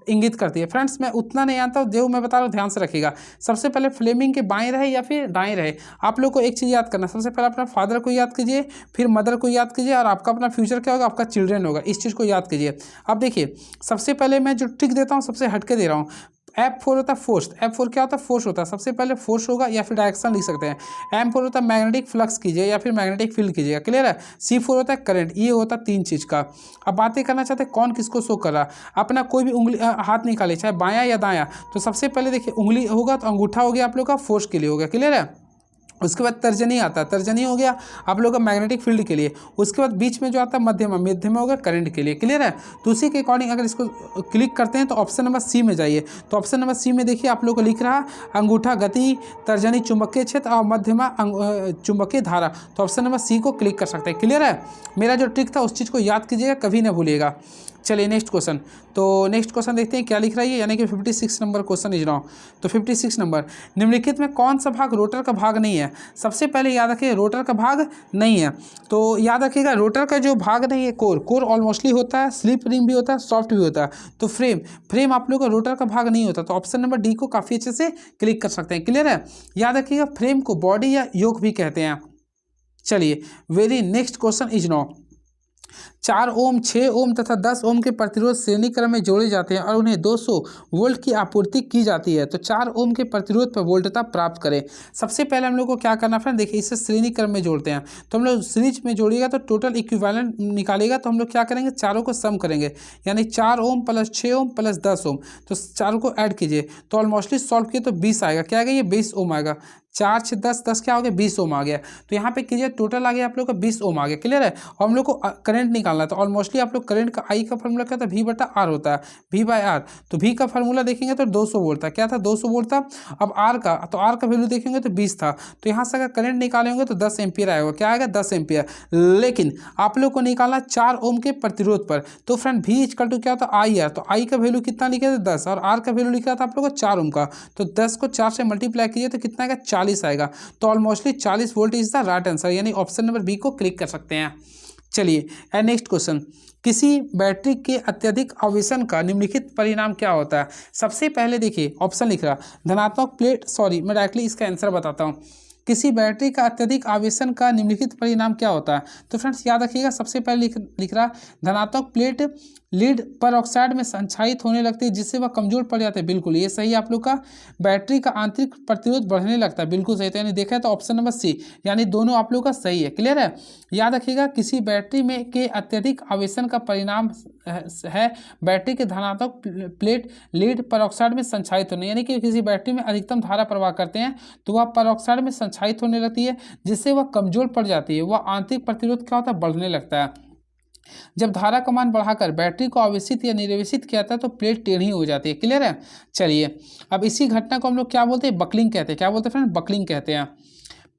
इंगित करती है। फ्रेंड्स मैं उतना नहीं जानता हूँ, जो मैं बता रहा हूँ ध्यान से रखिएगा। सबसे पहले फ्लेमिंग के बाएं रहे या फिर दाएं रहे, आप लोग को एक चीज़ याद करना, सबसे पहले अपना फादर को याद कीजिए, फिर मदर को याद कीजिए, और आपका अपना फ्यूचर क्या होगा, आपका चिल्ड्रेन होगा, इस चीज़ को याद कीजिए। अब देखिए सबसे पहले मैं जो ट्रिक देता हूँ सबसे हटके दे रहा हूँ। F4 होता है फोर्स, F4 क्या होता है, फोर्स होता है। सबसे पहले फोर्स होगा या फिर डायरेक्शन लिख सकते हैं। M4 होता है मैग्नेटिक फ्लक्स कीजिए या फिर मैग्नेटिक फील्ड कीजिएगा, क्लियर है। C4 होता है करंट। ये होता है तीन चीज़ का। अब बातें करना चाहते हैं कौन किसको शो कर रहा है। अपना कोई भी उंगली हाथ निकाले, चाहे बायां या दायां। तो सबसे पहले देखिए उंगली होगा तो अंगूठा हो गया आप लोग का फोर्स के लिए हो गया, क्लियर है। उसके बाद तर्जनी आता है, तर्जनी हो गया आप लोग का मैग्नेटिक फील्ड के लिए। उसके बाद बीच में जो आता है मध्यमा, मध्यमा हो गया करंट के लिए, क्लियर है। तो उसी के अकॉर्डिंग अगर इसको क्लिक करते हैं तो ऑप्शन नंबर सी में जाइए। तो ऑप्शन नंबर सी में देखिए आप लोग को लिख रहा अंगूठा गति, तर्जनी चुंबकीय क्षेत्र और मध्यमा चुंबकीय धारा। तो ऑप्शन नंबर सी को क्लिक कर सकते हैं, क्लियर है। मेरा जो ट्रिक था उस चीज़ को याद कीजिएगा, कभी ना भूलिएगा। चलिए नेक्स्ट क्वेश्चन। तो नेक्स्ट क्वेश्चन देखते हैं क्या लिख रहा है, यानी कि 56 नंबर क्वेश्चन इज नाउ। तो 56 नंबर, निम्नलिखित में कौन सा भाग रोटर का भाग नहीं है। सबसे पहले याद रखिए रोटर का भाग नहीं है। तो याद रखिएगा रोटर का जो भाग नहीं है, कोर ऑलमोस्टली होता है, स्लिप रिंग भी होता है, सॉफ्ट भी होता है। तो फ्रेम आप लोग का रोटर का भाग नहीं होता। तो ऑप्शन नंबर डी को काफ़ी अच्छे से क्लिक कर सकते हैं, क्लियर है। याद रखिएगा फ्रेम को बॉडी या योक भी कहते हैं। चलिए very next question is now. 4 ओम, 6 ओम तथा 10 ओम के प्रतिरोध श्रेणी क्रम में जोड़े जाते हैं और उन्हें 200 वोल्ट की आपूर्ति की जाती है। तो 4 ओम के प्रतिरोध पर वोल्टता प्राप्त करें। सबसे पहले हम लोग को क्या करना फ्रेंड, देखिए इसे श्रेणी क्रम में जोड़ते हैं। तो हम लोग सीरीज में जोड़िएगा तो टोटल इक्विवेलेंट निकालेगा। तो हम लोग क्या करेंगे, चारों को सम करेंगे, यानी 4 ओम प्लस 6 ओम प्लस 10 ओम। तो चारों को ऐड कीजिए तो ऑलमोस्टली सॉल्व किए तो 20 आएगा। क्या आएगा, ये 20 ओम आएगा। 4 6 10 10 क्या हो गया, 20 ओम आ गया। तो यहाँ पे कीजिए टोटल आ गया आप लोग का 20 ओम आ गया, क्लियर है। और हम लोग को करंट निकालना है। तो ऑलमोस्टली आप लोग करंट का आई का फॉर्मूला क्या था, V बटा R होता है, V बाय R। तो V का फार्मूला देखेंगे तो 200 वोल्ट था, क्या था 200 वोल्ट था। अब R का, तो R का वैल्यू देखेंगे तो 20 था। तो यहाँ से अगर करंट निकालेंगे तो 10 एम्पियर आएगा, क्या आएगा 10 एम्पियर। लेकिन आप लोग को निकालना 4 ओम के प्रतिरोध पर। तो फ्रेंड V इक्वल टू क्या होता है आई आर। तो आई का वैल्यू कितना लिखा था 10 और R का वैल्यू लिखा था आप लोग को 4 ओम का। तो 10 को 4 से मल्टीप्लाई कीजिए तो कितना आएगा 40 आएगा। तो almostly 40 volt is the right answer, यानी ऑप्शन नंबर बी को क्लिक कर सकते हैं। चलिए नेक्स्ट क्वेश्चन, किसी बैटरी के अत्यधिक आवेशन का निम्नलिखित परिणाम क्या होता है। सबसे पहले देखिए ऑप्शन लिख रहा धनात्मक प्लेट, सॉरी मैं डायरेक्टली इसका आंसर बताता हूँ। किसी बैटरी का अत्यधिक आवेशन का निम्नलिखित परिणाम क्या होता है। तो फ्रेंड्स याद रखिएगा सबसे पहले लिख रहा धनात्मक प्लेट लीड पर ऑक्साइड में संचायित होने लगती है जिससे वह कमजोर पड़ जाते हैं, बिल्कुल ये सही है आप लोग का। बैटरी का आंतरिक प्रतिरोध बढ़ने लगता है, बिल्कुल सही। तो यानी देखा है तो ऑप्शन नंबर सी, यानी दोनों आप लोग का सही है, क्लियर है। याद रखिएगा किसी बैटरी में के अत्यधिक आवेशन का परिणाम है बैटरी के धनात्मक प्लेट लीड परऑक्साइड में संचायित होने, यानी कि किसी बैटरी में अधिकतम धारा प्रवाह करते हैं तो वह परऑक्साइड में संचायित होने लगती है जिससे वह कमजोर पड़ जाती है, वह आंतरिक प्रतिरोध क्या होता है बढ़ने लगता है। जब धारा का मान बढ़ाकर बैटरी को आवेशित या निर्वेशित किया जाता है तो प्लेट टेढ़ी हो जाती है, क्लियर है। चलिए अब इसी घटना को हम लोग क्या बोलते हैं, बकलिंग कहते हैं। क्या बोलते हैं फ्रेंड, बकलिंग कहते हैं।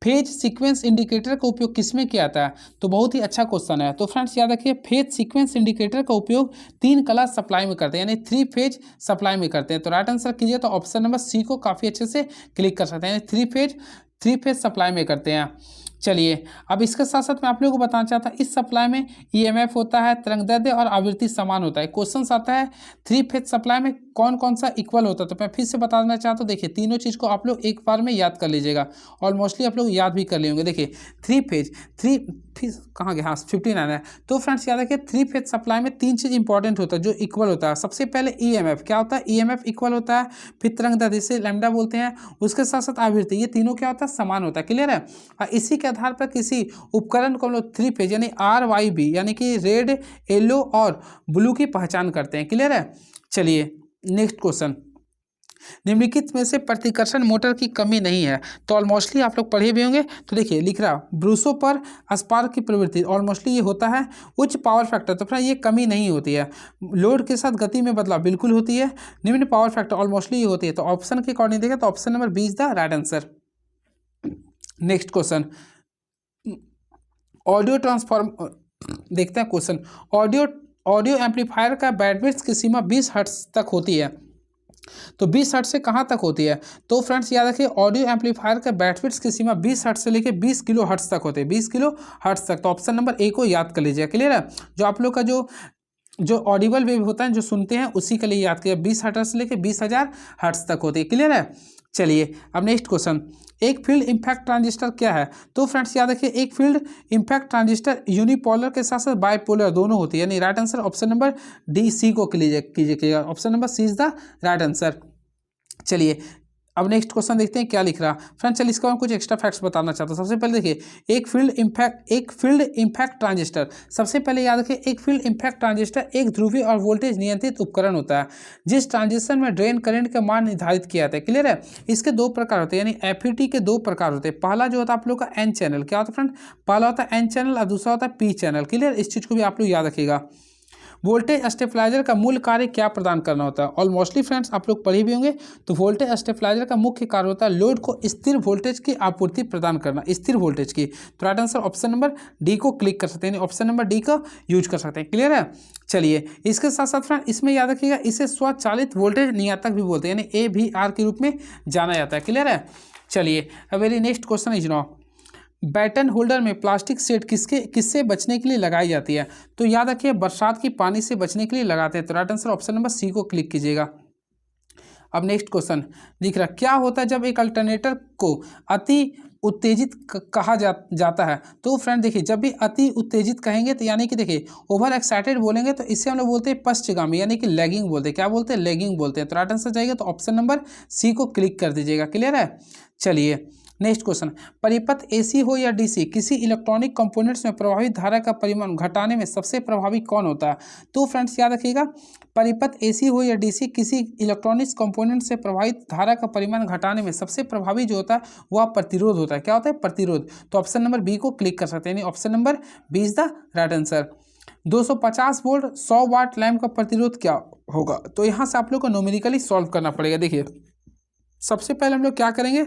फेज सीक्वेंस इंडिकेटर का उपयोग किसमें किया जाता है। तो बहुत ही अच्छा क्वेश्चन है। तो फ्रेंड्स याद रखिए फेज सीक्वेंस इंडिकेटर का उपयोग 3 क्लास सप्लाई में करते हैं, यानी 3 फेज सप्लाई में करते हैं। तो राइट आंसर कीजिए तो ऑप्शन नंबर सी को काफ़ी अच्छे से क्लिक कर सकते हैं, यानी 3 फेज सप्लाई में करते हैं। चलिए अब इसके साथ साथ मैं आप लोगों को बताना चाहता हूँ इस सप्लाई में ईएमएफ होता है, तरंगदैर्ध्य और आवृत्ति समान होता है। क्वेश्चन आता है 3 फेज सप्लाई में कौन कौन सा इक्वल होता है। तो मैं फिर से बता देना चाहता हूँ, देखिए तीनों चीज़ को आप लोग एक बार में याद कर लीजिएगा और मोस्टली आप लोग याद भी कर लिए होंगे। देखिए 3 फेज कहाँ गया, हाँ 59 है। तो फ्रेंड्स याद रखिए 3 फेज सप्लाई में 3 चीज़ इंपॉर्टेंट होता है जो इक्वल होता है। सबसे पहले ईएमएफ क्या होता है, ईएमएफ इक्वल होता है, फिर तरंगदैर्ध्य जिसे लैम्डा बोलते हैं, उसके साथ साथ आवृत्ति, ये तीनों क्या होता है समान होता है, क्लियर है। और इसी के आधार पर किसी उपकरण को हम लोग 3 फेज यानी RYB यानी कि रेड येलो और ब्लू की पहचान करते हैं, क्लियर है। चलिए नेक्स्ट क्वेश्चन, निम्नलिखित में से प्रतिकर्षण मोटर की कमी नहीं है। तो ऑलमोस्टली आप लोग पढ़े भी होंगे। तो देखिए लिख रहा ब्रूसों पर स्पार्क की प्रवृत्ति, ऑलमोस्टली ये होता है उच्च पावर फैक्टर। तो फिर ये कमी नहीं होती है। लोड के साथ गति में बदलाव बिल्कुल होती है। निम्न पावर फैक्टर ऑलमोस्टली ये होती है। तो ऑप्शन के अकॉर्डिंग देखें तो option number B is the right answer. Next question, audio transform देखते हैं क्वेश्चन। ऑडियो एम्पलीफायर का बैंडविड्थ की सीमा 20 हर्ट्ज तक होती है। तो 20 हर्ट्ज से कहाँ तक होती है? तो फ्रेंड्स याद रखिए, ऑडियो एम्पलीफायर का बैंडविड्थ की सीमा 20 हर्ट्ज से लेकर 20 किलो हर्ट्ज तक होते हैं, 20 किलो हर्ट्ज तक। तो ऑप्शन नंबर ए को याद कर लीजिए। क्लियर है? जो आप लोग का जो ऑडिबल वेव होता है, जो सुनते हैं, उसी के लिए याद किया, 20 हर्ट्ज से लेकर 20,000 हर्ट्ज तक होती है। क्लियर है? चलिए अब नेक्स्ट क्वेश्चन, एक फील्ड इम्पैक्ट ट्रांजिस्टर क्या है? तो फ्रेंड्स याद रखिए, एक फील्ड इम्पैक्ट ट्रांजिस्टर यूनिपोलर के साथ साथ बाइपोलर दोनों होती है। यानी right answer option number D C को कीजिएगा। Option number C is the right answer. चलिए अब नेक्स्ट क्वेश्चन देखते हैं क्या लिख रहा। फ्रेंड्स चलिए इसका मैं कुछ एक्स्ट्रा फैक्ट्स बताना चाहता हूँ। सबसे पहले देखिए, एक फील्ड इम्पैक्ट ट्रांजिस्टर, सबसे पहले याद रखिए, एक फील्ड इम्पैक्ट ट्रांजिस्टर एक ध्रुवीय और वोल्टेज नियंत्रित उपकरण होता है जिस ट्रांजिस्टर में ड्रेन करंट का मान निर्धारित किया जाता है। क्लियर है? इसके दो प्रकार होते हैं, यानी एफईटी के दो प्रकार होते हैं। पहला जो होता है आप लोग का एन चैनल, क्या होता है फ्रेंड? पहला होता है एन चैनल और दूसरा होता है पी चैनल। क्लियर? इस चीज़ को भी आप लोग याद रखिएगा। वोल्टेज स्टेबलाइजर का मूल कार्य क्या प्रदान करना होता है? और मोस्टली फ्रेंड्स आप लोग पढ़े भी होंगे। तो वोल्टेज स्टेबलाइजर का मुख्य कार्य होता है लोड को स्थिर वोल्टेज की आपूर्ति प्रदान करना, स्थिर वोल्टेज की। तो right answer option number D को क्लिक कर सकते हैं, ऑप्शन नंबर डी का यूज कर सकते हैं। क्लियर है? चलिए इसके साथ साथ फ्रेंड इसमें याद रखिएगा, इसे स्वचालित वोल्टेज नियंत्रक भी बोलते हैं, यानी AVR के रूप में जाना जाता है। क्लियर है? चलिए अब very next question is now, batten holder में प्लास्टिक सेट किससे बचने के लिए लगाई जाती है? तो याद रखिए, बरसात की पानी से बचने के लिए लगाते हैं। तो right answer option number C को क्लिक कीजिएगा। अब नेक्स्ट क्वेश्चन दिख रहा, क्या होता है जब एक अल्टरनेटर को अति उत्तेजित कहा जाता है? तो फ्रेंड देखिए, जब भी अति उत्तेजित कहेंगे तो यानी कि देखिए ओवर एक्साइटेड बोलेंगे तो इससे हम लोग बोलते हैं पश्चगामी, यानी कि लैगिंग बोलते हैं। क्या बोलते हैं? लैगिंग बोलते हैं। तो राइट आंसर जाएगा तो ऑप्शन नंबर सी को क्लिक कर दीजिएगा। क्लियर है? चलिए नेक्स्ट क्वेश्चन, परिपथ एसी हो या डीसी, किसी इलेक्ट्रॉनिक कंपोनेंट्स में प्रभावित धारा का परिमाण घटाने में सबसे प्रभावी कौन होता है? तो फ्रेंड्स याद रखिएगा, परिपथ एसी हो या डीसी, किसी इलेक्ट्रॉनिक्स कंपोनेंट से प्रभावित धारा का परिमाण घटाने में सबसे प्रभावी जो होता है वह प्रतिरोध होता है। क्या होता है? प्रतिरोध। तो ऑप्शन नंबर बी को क्लिक कर सकते हैं, यानी option number B is the right answer. 250 volt 100 watt lamp का प्रतिरोध क्या होगा? तो यहाँ से आप लोग को न्यूमेरिकली सॉल्व करना पड़ेगा। देखिए सबसे पहले हम लोग क्या करेंगे,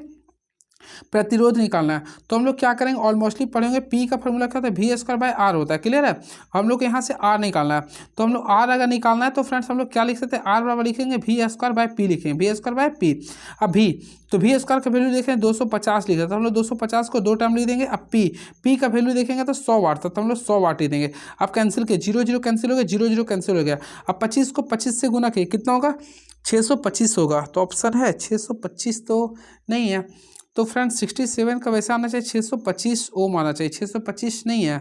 प्रतिरोध निकालना है। तो हम लोग क्या करेंगे, ऑलमोस्टली पढ़ेंगे, पी का फॉर्मूला क्या होता है? V² होता है। क्लियर है? हम लोग यहाँ से R निकालना है। तो हम लोग R अगर निकालना है तो फ्रेंड्स हम लोग क्या लिख सकते हैं? R बराबर लिखेंगे V² लिखेंगे, V²P। अब V, तो V² का वैल्यू देखें 250 लिखा, तो हम लोग 250 को 2 टाइम लिख देंगे। अब P का वैल्यू देखेंगे तो 100 वाट था, तो हम लोग 100 वाट ही देंगे। अब कैंसिल किए, 0 0 कैंसिल हो गया, 0 0 कैंसिल हो गया। अब 25 को 25 से गुना किए, कितना होगा? 625 होगा। तो ऑप्शन है 625 तो नहीं है। तो फ्रेंड्स 67 का वैसे आना चाहिए, 625 ओम आना चाहिए, 625 नहीं है,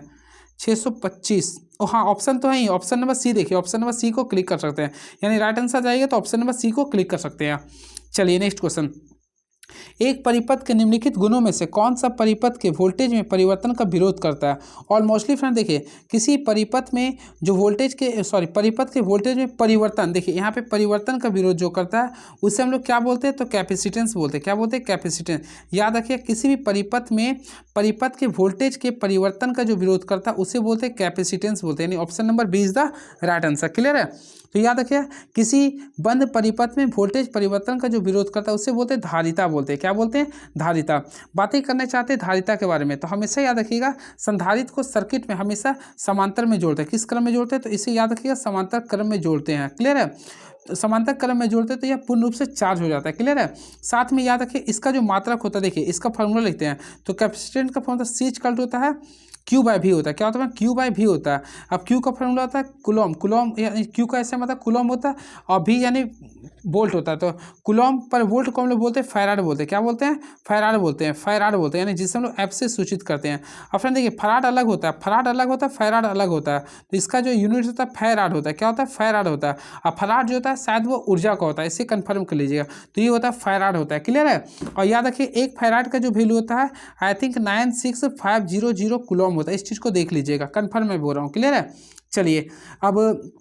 625। ओ हाँ, ऑप्शन तो है ही, ऑप्शन नंबर सी देखिए, ऑप्शन नंबर सी को क्लिक कर सकते हैं, यानी राइट आंसर जाएगा तो ऑप्शन नंबर सी को क्लिक कर सकते हैं। चलिए नेक्स्ट क्वेश्चन, एक परिपथ के निम्नलिखित गुणों में से कौन सा परिपथ के वोल्टेज में परिवर्तन का विरोध करता है? और मोस्टली फ्रेंड देखिए, किसी परिपथ में जो परिपथ के वोल्टेज में परिवर्तन, देखिए यहाँ पे परिवर्तन का विरोध जो करता है उसे हम लोग क्या बोलते हैं? तो कैपेसिटेंस बोलते हैं। क्या बोलते हैं? कैपेसिटेंस। याद रखिए, किसी भी परिपथ में परिपथ के वोल्टेज के परिवर्तन का जो विरोध करता है उसे बोलते हैं कैपेसिटेंस बोलते हैं, यानी option number B is the right answer. Clear है? तो याद रखिए, किसी बंद परिपथ में वोल्टेज परिवर्तन का जो विरोध करता है उसे बोलते हैं धारिता बोलते हैं। क्या बोलते हैं? धारिता। बातें करना चाहते हैं धारिता के बारे में, तो हमेशा याद रखिएगा, संधारित्र को सर्किट में हमेशा समांतर में जोड़ते हैं। किस क्रम में जोड़ते हैं? तो इसे याद रखिएगा, समांतर क्रम में जोड़ते हैं। क्लियर है? समांतर क्रम में जोड़ते हैं तो यह पूर्ण रूप से चार्ज हो जाता है। क्लियर है? साथ में याद रखिए, इसका जो मात्रक होता है, देखिए इसका फॉर्मूला लिखते हैं, तो कैपेसिटेंस का फॉर्मूला C होता है Q/V होता है। क्या होता है? Q/V होता है। अब Q का फॉर्मूला होता है कुलॉम यानी Q का ऐसे मतलब कुलॉम होता है, और V यानी वोल्ट होता है। तो कुलॉम पर वोल्ट को हम लोग बोलते हैं फैराड बोलते हैं। क्या बोलते हैं? फैराड बोलते हैं, फैराड बोलते हैं, यानी जिसे हम लोग F से सूचित करते हैं। अब फ्रेंड देखिए, फराड अलग होता है, फराड अलग होता है, फैराड अलग होता है। तो इसका जो यूनिट होता है फैराड होता है। क्या होता है? फैराड होता है। अब फराड जो होता है शायद वो ऊर्जा का होता है, इसे कंफर्म कर लीजिएगा। तो ये होता है फैराड होता है। क्लियर है? और याद रखिए, एक फैराड का जो वैल्यू होता है आई थिंक 96500 कुलॉम होता है। इस चीज़ को देख लीजिएगा, कंफर्म मैं बोल रहा हूँ। क्लियर है? चलिए अब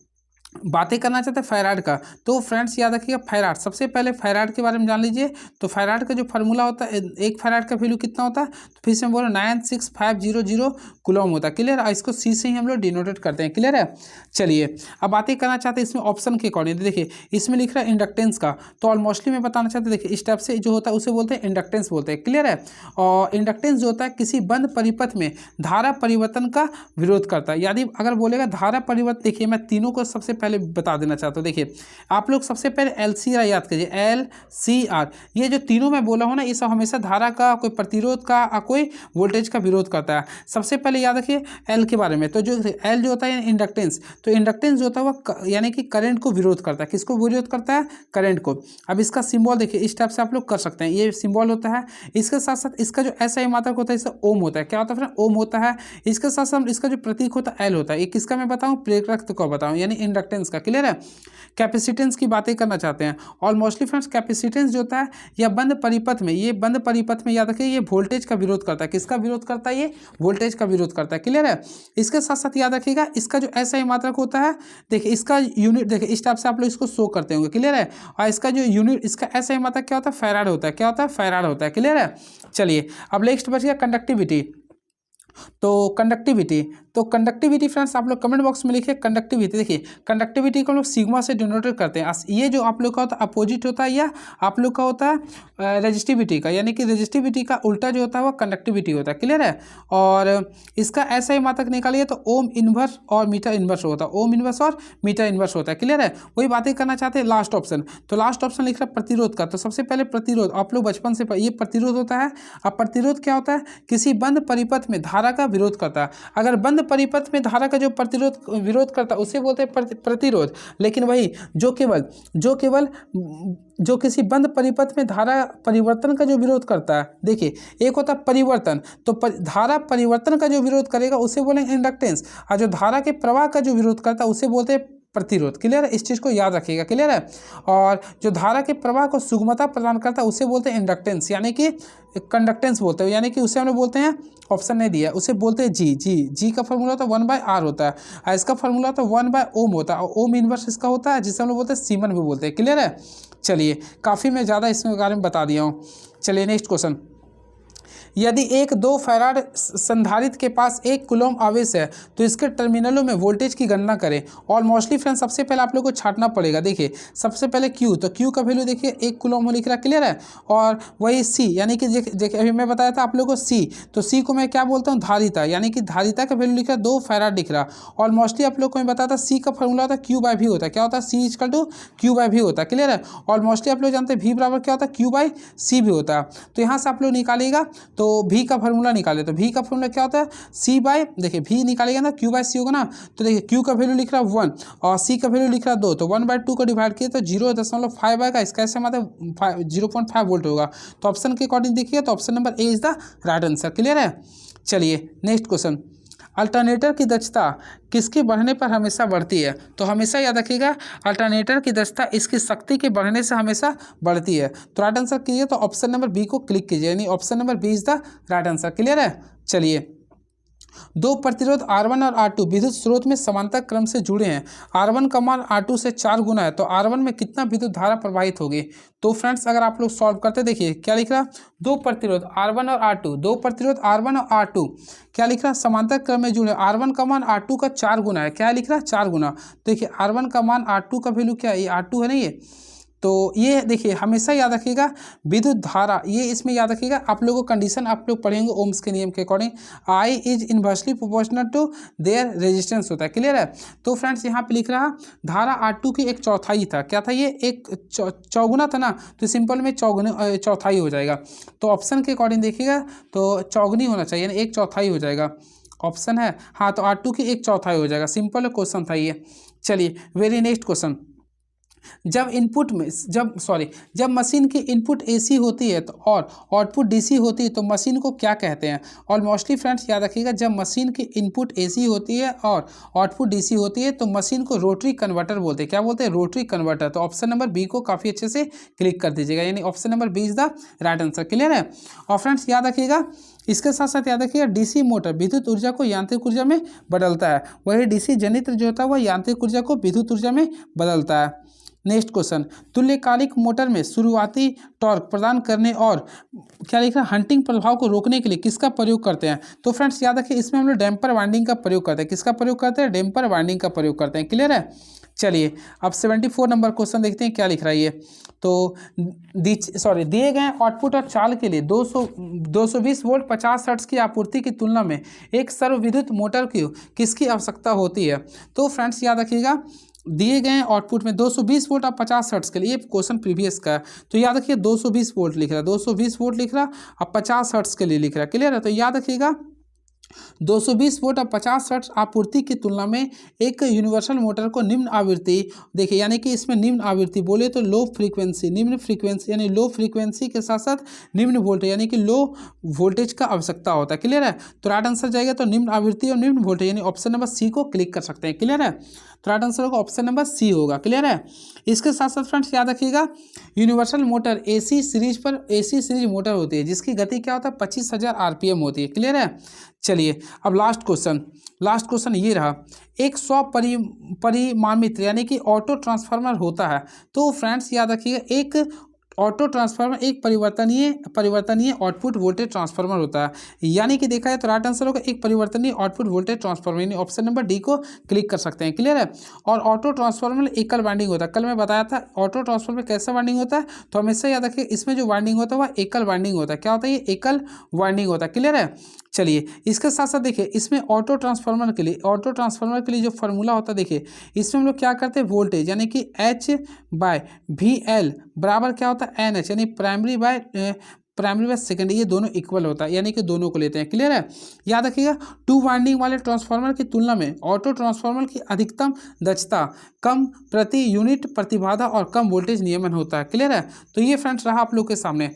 बातें करना चाहते हैं फैराड का, तो फ्रेंड्स याद रखिएगा, फैराड, सबसे पहले फैराड के बारे में जान लीजिए। तो फैराड का जो फार्मूला होता है, एक फैराड का वैल्यू कितना होता है? तो फिर से मैं बोल रहा हूँ 96500 कुलॉम होता है। क्लियर है? इसको सी से ही हम लोग डिनोटेट करते हैं। क्लियर है? चलिए अब बातें करना चाहते हैं इसमें ऑप्शन के अकॉर्डिंग। देखिए इसमें लिख रहा है इंडक्टेंस का, तो ऑलमोस्टली मैं बताना चाहते हैं, देखिए इस टाइप से जो होता है उसे बोलते हैं इंडक्टेंस बोलते हैं। क्लियर है? और इंडक्टेंस जो होता है किसी बंद परिपथ में धारा परिवर्तन का विरोध करता है। यदि अगर बोलेगा धारा परिवर्तन, देखिए मैं तीनों को सबसे पहले बता देना चाहता हूँ। देखिए आप लोग सबसे पहले LCR याद कीजिए, LCR, ये जो तीनों मैं बोला हूँ ना, ये सब हमेशा धारा का, कोई प्रतिरोध का, कोई वोल्टेज का विरोध करता है। सबसे पहले याद रखिए L के बारे में। तो जो L जो होता है इंडक्टेंस, तो इंडक्टेंस जो होता है वह यानी कि करंट को विरोध करता है। किसको विरोध करता है? करंट को। अब इसका सिंबल देखिए, इस टाइप से आप लोग कर सकते हैं, ये सिंबल होता है। इसके साथ साथ इसका जो SI मात्रक होता है इसका ओम होता है। क्या होता है फ्रेंड? ओम होता है। इसके साथ साथ इसका जो प्रतीक होता है L होता है। ये किसका मैं बताऊं? प्रेरक को बताऊं, यानी इंडक्टेंस का। क्लियर है? कैपेसिटेंस की बातें करना चाहते हैं, और मोस्टली फ्रेंड्स कैपेसिटेंस जो होता है या बंद परिपथ में, ये बंद परिपथ में याद रखिए ये वोल्टेज का विरोध करता है। किसका विरोध करता है? ये वोल्टेज का विरोध करता है। क्लियर है? इसके साथ साथ याद रखिएगा इसका जो SI मात्रक होता है, देखिए इसका यूनिट, देखिए इस टाइप से आप लोग इसको शो करते होंगे। क्लियर है? और इसका जो यूनिट, इसका SI मात्रक क्या होता है? फैराड होता है। क्या होता है? फैराड होता है। क्लियर है? चलिए अब नेक्स्ट बच गया कंडक्टिविटी। तो कंडक्टिविटी फ्रेंड्स आप लोग कमेंट बॉक्स में लिखिए कंडक्टिविटी। देखिए कंडक्टिविटी को हम लोग सिग्मा से डिनोटेट करते हैं। ये जो आप लोग का होता है अपोजिट होता है, या आप लोग का होता है रेजिस्टिविटी का, यानी कि रेजिस्टिविटी का उल्टा जो होता है वो कंडक्टिविटी होता है। क्लियर है? और इसका SI मात्रक निकालिए तो ओम इनवर्स और मीटर इनवर्स होता है। ओम इनवर्स और मीटर इनवर्स होता है। क्लियर है? वही बातें करना चाहते हैं लास्ट ऑप्शन। तो लास्ट ऑप्शन लिख रहा है प्रतिरोध का। तो सबसे पहले प्रतिरोध आप लोग बचपन से ये प्रतिरोध होता है। अब प्रतिरोध क्या होता है? किसी बंद परिपथ में धारा का विरोध करता है। अगर बंद परिपथ में धारा का जो प्रतिरोध विरोध करता है उसे बोलते हैं प्रतिरोध। लेकिन वही जो किसी बंद परिपथ में धारा परिवर्तन का जो विरोध करता है, देखिए एक होता है परिवर्तन, तो धारा परिवर्तन का जो विरोध करेगा उसे बोलेंगे इंडक्टेंस, और जो धारा के प्रवाह का जो विरोध करता है उसे बोलते हैं प्रतिरोध। क्लियर है? इस चीज़ को याद रखिएगा। क्लियर है? और जो धारा के प्रवाह को सुगमता प्रदान करता है उसे बोलते हैं इंडक्टेंस, यानी कि कंडक्टेंस बोलते हैं, यानी कि उसे हम लोग बोलते हैं, ऑप्शन नहीं दिया, उसे बोलते हैं जी का फॉर्मूला तो 1/R होता है, और इसका फॉर्मूला तो 1/ओम होता है, और ओम इनवर्स इसका होता है, जिसे हम लोग बोलते हैं सीमन भी बोलते हैं। क्लियर है? चलिए काफ़ी मैं ज़्यादा इसके बारे में बता दिया हूँ। चलिए नेक्स्ट क्वेश्चन। यदि एक 2 फैराड संधारित्र के पास 1 कूलम आवेश है तो इसके टर्मिनलों में वोल्टेज की गणना करें। और मोस्टली फ्रेंड्स सबसे पहले आप लोग को छांटना पड़ेगा। देखिए सबसे पहले Q, तो Q का वैल्यू देखिए 1 कूलम लिख रहा है। क्लियर है? और वही C, यानी कि देखिए अभी मैं बताया था आप लोगों को C, तो C को मैं क्या बोलता हूँ? धारिता, यानी कि धारिता का वैल्यू लिख रहा है 2 फैराड दिख रहा। और मोस्टली आप लोग को मैं बताया था C का फॉर्मूला होता है Q/V होता है। क्या होता है? C=Q/V होता है। क्लियर है? और मोस्टली आप लोग जानते हैं V बराबर क्या होता है? Q/C भी होता है। तो यहाँ से आप लोग निकालिएगा, तो V का फॉर्मूला निकाले, तो V का फॉर्मूला क्या होता है? देखिए V निकालेगा ना, Q/C होगा ना, तो देखिए Q का वैल्यू लिख रहा है 1 और C का वैल्यू लिख रहा है 2, तो 1/2 को डिवाइड किए तो 0.5 आएगा। इसका ऐसे मतलब 0.5 वोल्ट होगा। तो ऑप्शन के अकॉर्डिंग देखिए तो option number A is the right answer. Clear है? चलिए नेक्स्ट क्वेश्चन। अल्टरनेटर की दक्षता किसके बढ़ने पर हमेशा बढ़ती है? तो हमेशा याद रखिएगा अल्टरनेटर की दक्षता इसकी शक्ति के बढ़ने से हमेशा बढ़ती है। तो राइट आंसर कीजिए, तो ऑप्शन नंबर B को क्लिक कीजिए, यानी option number B is the right answer. Clear है? चलिए 2 प्रतिरोध R1 और R2 विद्युत स्रोत में समांतर क्रम से जुड़े हैं। R1 का मान R2 से 4 गुना है, तो R1 में कितना विद्युत धारा प्रवाहित होगी? तो फ्रेंड्स अगर आप लोग सॉल्व करते, देखिए क्या लिख रहा, 2 प्रतिरोध R1 और R2, 2 प्रतिरोध R1 और R2 क्या लिख रहा, समांतर क्रम में जुड़े। R1 का मान R2 का 4 गुना है। क्या लिख रहा? 4 गुना। देखिए R1 का मान R2 का वैल्यू क्या है? ये R2 है ना ये, तो ये देखिए हमेशा याद रखिएगा विद्युत धारा, ये इसमें याद रखिएगा आप लोगों को कंडीशन आप लोग पढ़ेंगे ओम्स के नियम के according, I is inversely proportional to their resistance होता है। क्लियर है? तो फ्रेंड्स यहाँ पे लिख रहा धारा R2 की 1/4 था। क्या था ये? 1/4 था ना, तो सिंपल में चौथाई हो जाएगा। तो ऑप्शन के अकॉर्डिंग देखिएगा तो चौगुनी होना चाहिए, यानी 1/4 हो जाएगा। ऑप्शन है हाँ, तो R2 की 1/4 हो जाएगा। सिंपल क्वेश्चन था ये। चलिए वेरी नेक्स्ट क्वेश्चन। जब मशीन की इनपुट AC होती है तो और आउटपुट DC होती है तो मशीन को क्या कहते हैं? और मोस्टली फ्रेंड्स याद रखिएगा जब मशीन की इनपुट AC होती है और आउटपुट DC होती है तो मशीन को रोटरी कन्वर्टर बोलते हैं। क्या बोलते हैं? Rotary converter. तो ऑप्शन नंबर B को काफ़ी अच्छे से क्लिक कर दीजिएगा, यानी option number B is the right answer. Clear है? और फ्रेंड्स याद रखिएगा इसके साथ साथ याद रखिएगा DC मोटर विद्युत ऊर्जा को यांत्रिक ऊर्जा में बदलता है, वही DC जनित्र जो होता है वह यांत्रिक ऊर्जा को विद्युत ऊर्जा में बदलता है। Next question. तुल्यकालिक मोटर में शुरुआती टॉर्क प्रदान करने और क्या लिखा हंटिंग प्रभाव को रोकने के लिए किसका प्रयोग करते हैं? तो फ्रेंड्स याद रखिए इसमें हम लोग डैम्पर वाइंडिंग का प्रयोग करते हैं। किसका प्रयोग करते हैं? डैम्पर वाइंडिंग का प्रयोग करते हैं। क्लियर है? चलिए अब 74 नंबर क्वेश्चन देखते हैं क्या लिख रहा है ये। तो दिए गए आउटपुट और चाल के लिए 220 वोल्ट 50 हर्ट्ज की आपूर्ति की तुलना में एक सर्व विद्युत मोटर की किसकी आवश्यकता होती है? तो फ्रेंड्स याद रखिएगा दिए गए आउटपुट में 220 वोल्ट और 50 हर्ट्ज के लिए, ये क्वेश्चन प्रीवियस का है। तो याद रखिए 220 वोल्ट लिख रहा है, 220 वोल्ट लिख रहा और 50 हर्ट्ज के लिए लिख रहा है। क्लियर है? तो याद रखिएगा 220 वोल्ट और 50 हर्ट्ज आपूर्ति की तुलना में एक यूनिवर्सल मोटर को निम्न आवृत्ति, देखिए यानी कि इसमें निम्न आवृत्ति बोले तो लो फ्रीक्वेंसी, निम्न फ्रीक्वेंसी यानी लो फ्रीक्वेंसी के साथ साथ निम्न वोल्टेज यानी कि लो वोल्टेज का आवश्यकता होता है। क्लियर है? तो राइट आंसर जाएगा तो निम्न आवृत्ति और निम्न वोल्टेज यानी ऑप्शन नंबर सी को क्लिक कर सकते हैं। क्लियर है? तो राइट आंसर होगा ऑप्शन नंबर सी होगा। क्लियर है? इसके साथ साथ फ्रेंड्स याद रखिएगा यूनिवर्सल मोटर एसी सीरीज पर, एसी सीरीज मोटर होती है जिसकी गति क्या होता है 25,000 आरपीएम होती है। क्लियर है? चलिए अब लास्ट क्वेश्चन ये रहा, एक परिमामित यानी कि ऑटो ट्रांसफार्मर होता है। तो फ्रेंड्स याद रखिएगा एक ऑटो ट्रांसफार्मर एक परिवर्तनीय आउटपुट वोल्टेज ट्रांसफार्मर होता है। यानी कि देखा है तो राइट आंसर होगा एक परिवर्तनीय आउटपुट वोल्टेज ट्रांसफार्मर, यानी ऑप्शन नंबर डी को क्लिक कर सकते हैं। क्लियर है? और ऑटो ट्रांसफार्मर में एकल वाइंडिंग होता है। कल मैं बताया था ऑटो ट्रांसफार्मर में कैसा वाइंडिंग होता है, तो हमेशा याद रखिए इसमें जो वाइंडिंग होता है वह एकल वाइंडिंग होता है। क्या होता है? ये एकल वाइंडिंग होता है। क्लियर है? चलिए इसके साथ साथ देखिए इसमें ऑटो ट्रांसफार्मर के लिए जो फार्मूला होता है, देखिए इसमें हम लोग क्या करते हैं वोल्टेज यानी कि H/VL बराबर क्या होता है NH, यानी प्राइमरी बाय सेकेंडरी, ये दोनों इक्वल होता है यानी कि दोनों को लेते हैं। क्लियर है? याद रखिएगा टू वाइंडिंग वाले ट्रांसफार्मर की तुलना में ऑटो ट्रांसफार्मर की अधिकतम दक्षता, कम प्रति यूनिट प्रतिबाधा और कम वोल्टेज नियमन होता है। क्लियर है? तो ये फ्रेंड्स रहा आप लोग के सामने।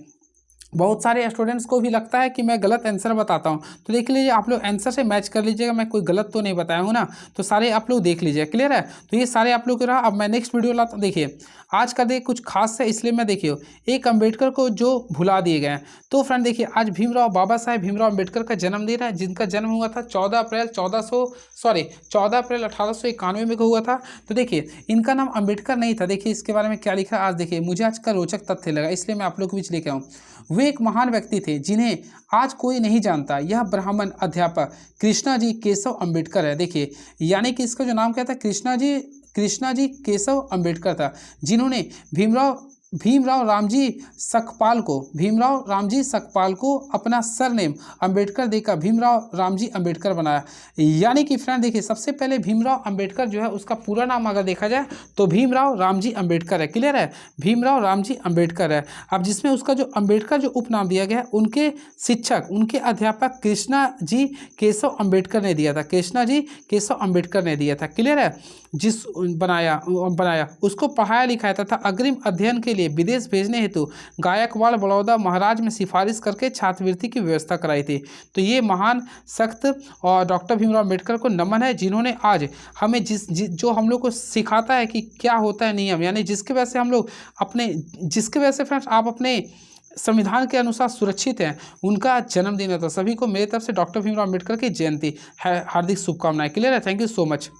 बहुत सारे स्टूडेंट्स को भी लगता है कि मैं गलत आंसर बताता हूं, तो देख लीजिए आप लोग आंसर से मैच कर लीजिएगा, मैं कोई गलत तो नहीं बताया हूं ना, तो सारे आप लोग देख लीजिए। क्लियर है? तो ये सारे आप लोग के रहा। अब मैं नेक्स्ट वीडियो लाता हूं। देखिए आज का कुछ खास है इसलिए मैं देखिए एक अम्बेडकर को जो भुला दिए गए हैं। तो फ्रेंड देखिए आज बाबा साहेब भीमराव अम्बेडकर का जन्मदिन है, जिनका जन्म हुआ था 14 अप्रैल 1891 में हुआ था। तो देखिए इनका नाम अम्बेडकर नहीं था। देखिए इसके बारे में क्या लिखा आज, देखिए मुझे आज का रोचक तथ्य लगा इसलिए मैं आप लोग के बीच लेके आऊँ। वे एक महान व्यक्ति थे जिन्हें आज कोई नहीं जानता। यह ब्राह्मण अध्यापक कृष्णा जी केशव अम्बेडकर है। देखिए यानी कि इसका जो नाम क्या था कृष्णा जी केशव अम्बेडकर था, जिन्होंने भीमराव रामजी सकपाल को अपना सरनेम अम्बेडकर देकर भीमराव रामजी अम्बेडकर बनाया। यानी कि फ्रेंड देखिए सबसे पहले भीमराव अम्बेडकर जो है उसका पूरा नाम अगर देखा जाए तो भीमराव रामजी अम्बेडकर है। क्लियर है? भीमराव रामजी अम्बेडकर है। अब जिसमें उसका जो अम्बेडकर जो उपनाम दिया गया है उनके शिक्षक, उनके अध्यापक कृष्णा जी केशव अम्बेडकर ने दिया था। क्लियर है? जिस बनाया उसको पढ़ाया लिखाया तथा अग्रिम अध्ययन के लिए विदेश भेजने हेतु गायकवाड़ बड़ौदा महाराज में सिफारिश करके छात्रवृत्ति की व्यवस्था कराई थी। तो ये महान सख्त और डॉक्टर भीमराव अम्बेडकर को नमन है, जिन्होंने आज हमें जो हम लोग को सिखाता है कि क्या होता है नियम, यानी जिसकी वजह से हम लोग जिसकी वजह से फ्रेंड्स आप अपने संविधान के अनुसार सुरक्षित हैं, उनका जन्मदिन है। तो सभी को मेरी तरफ से डॉक्टर भीमराव अम्बेडकर की जयंती है हार्दिक शुभकामनाएं। क्लियर है? Thank you so much.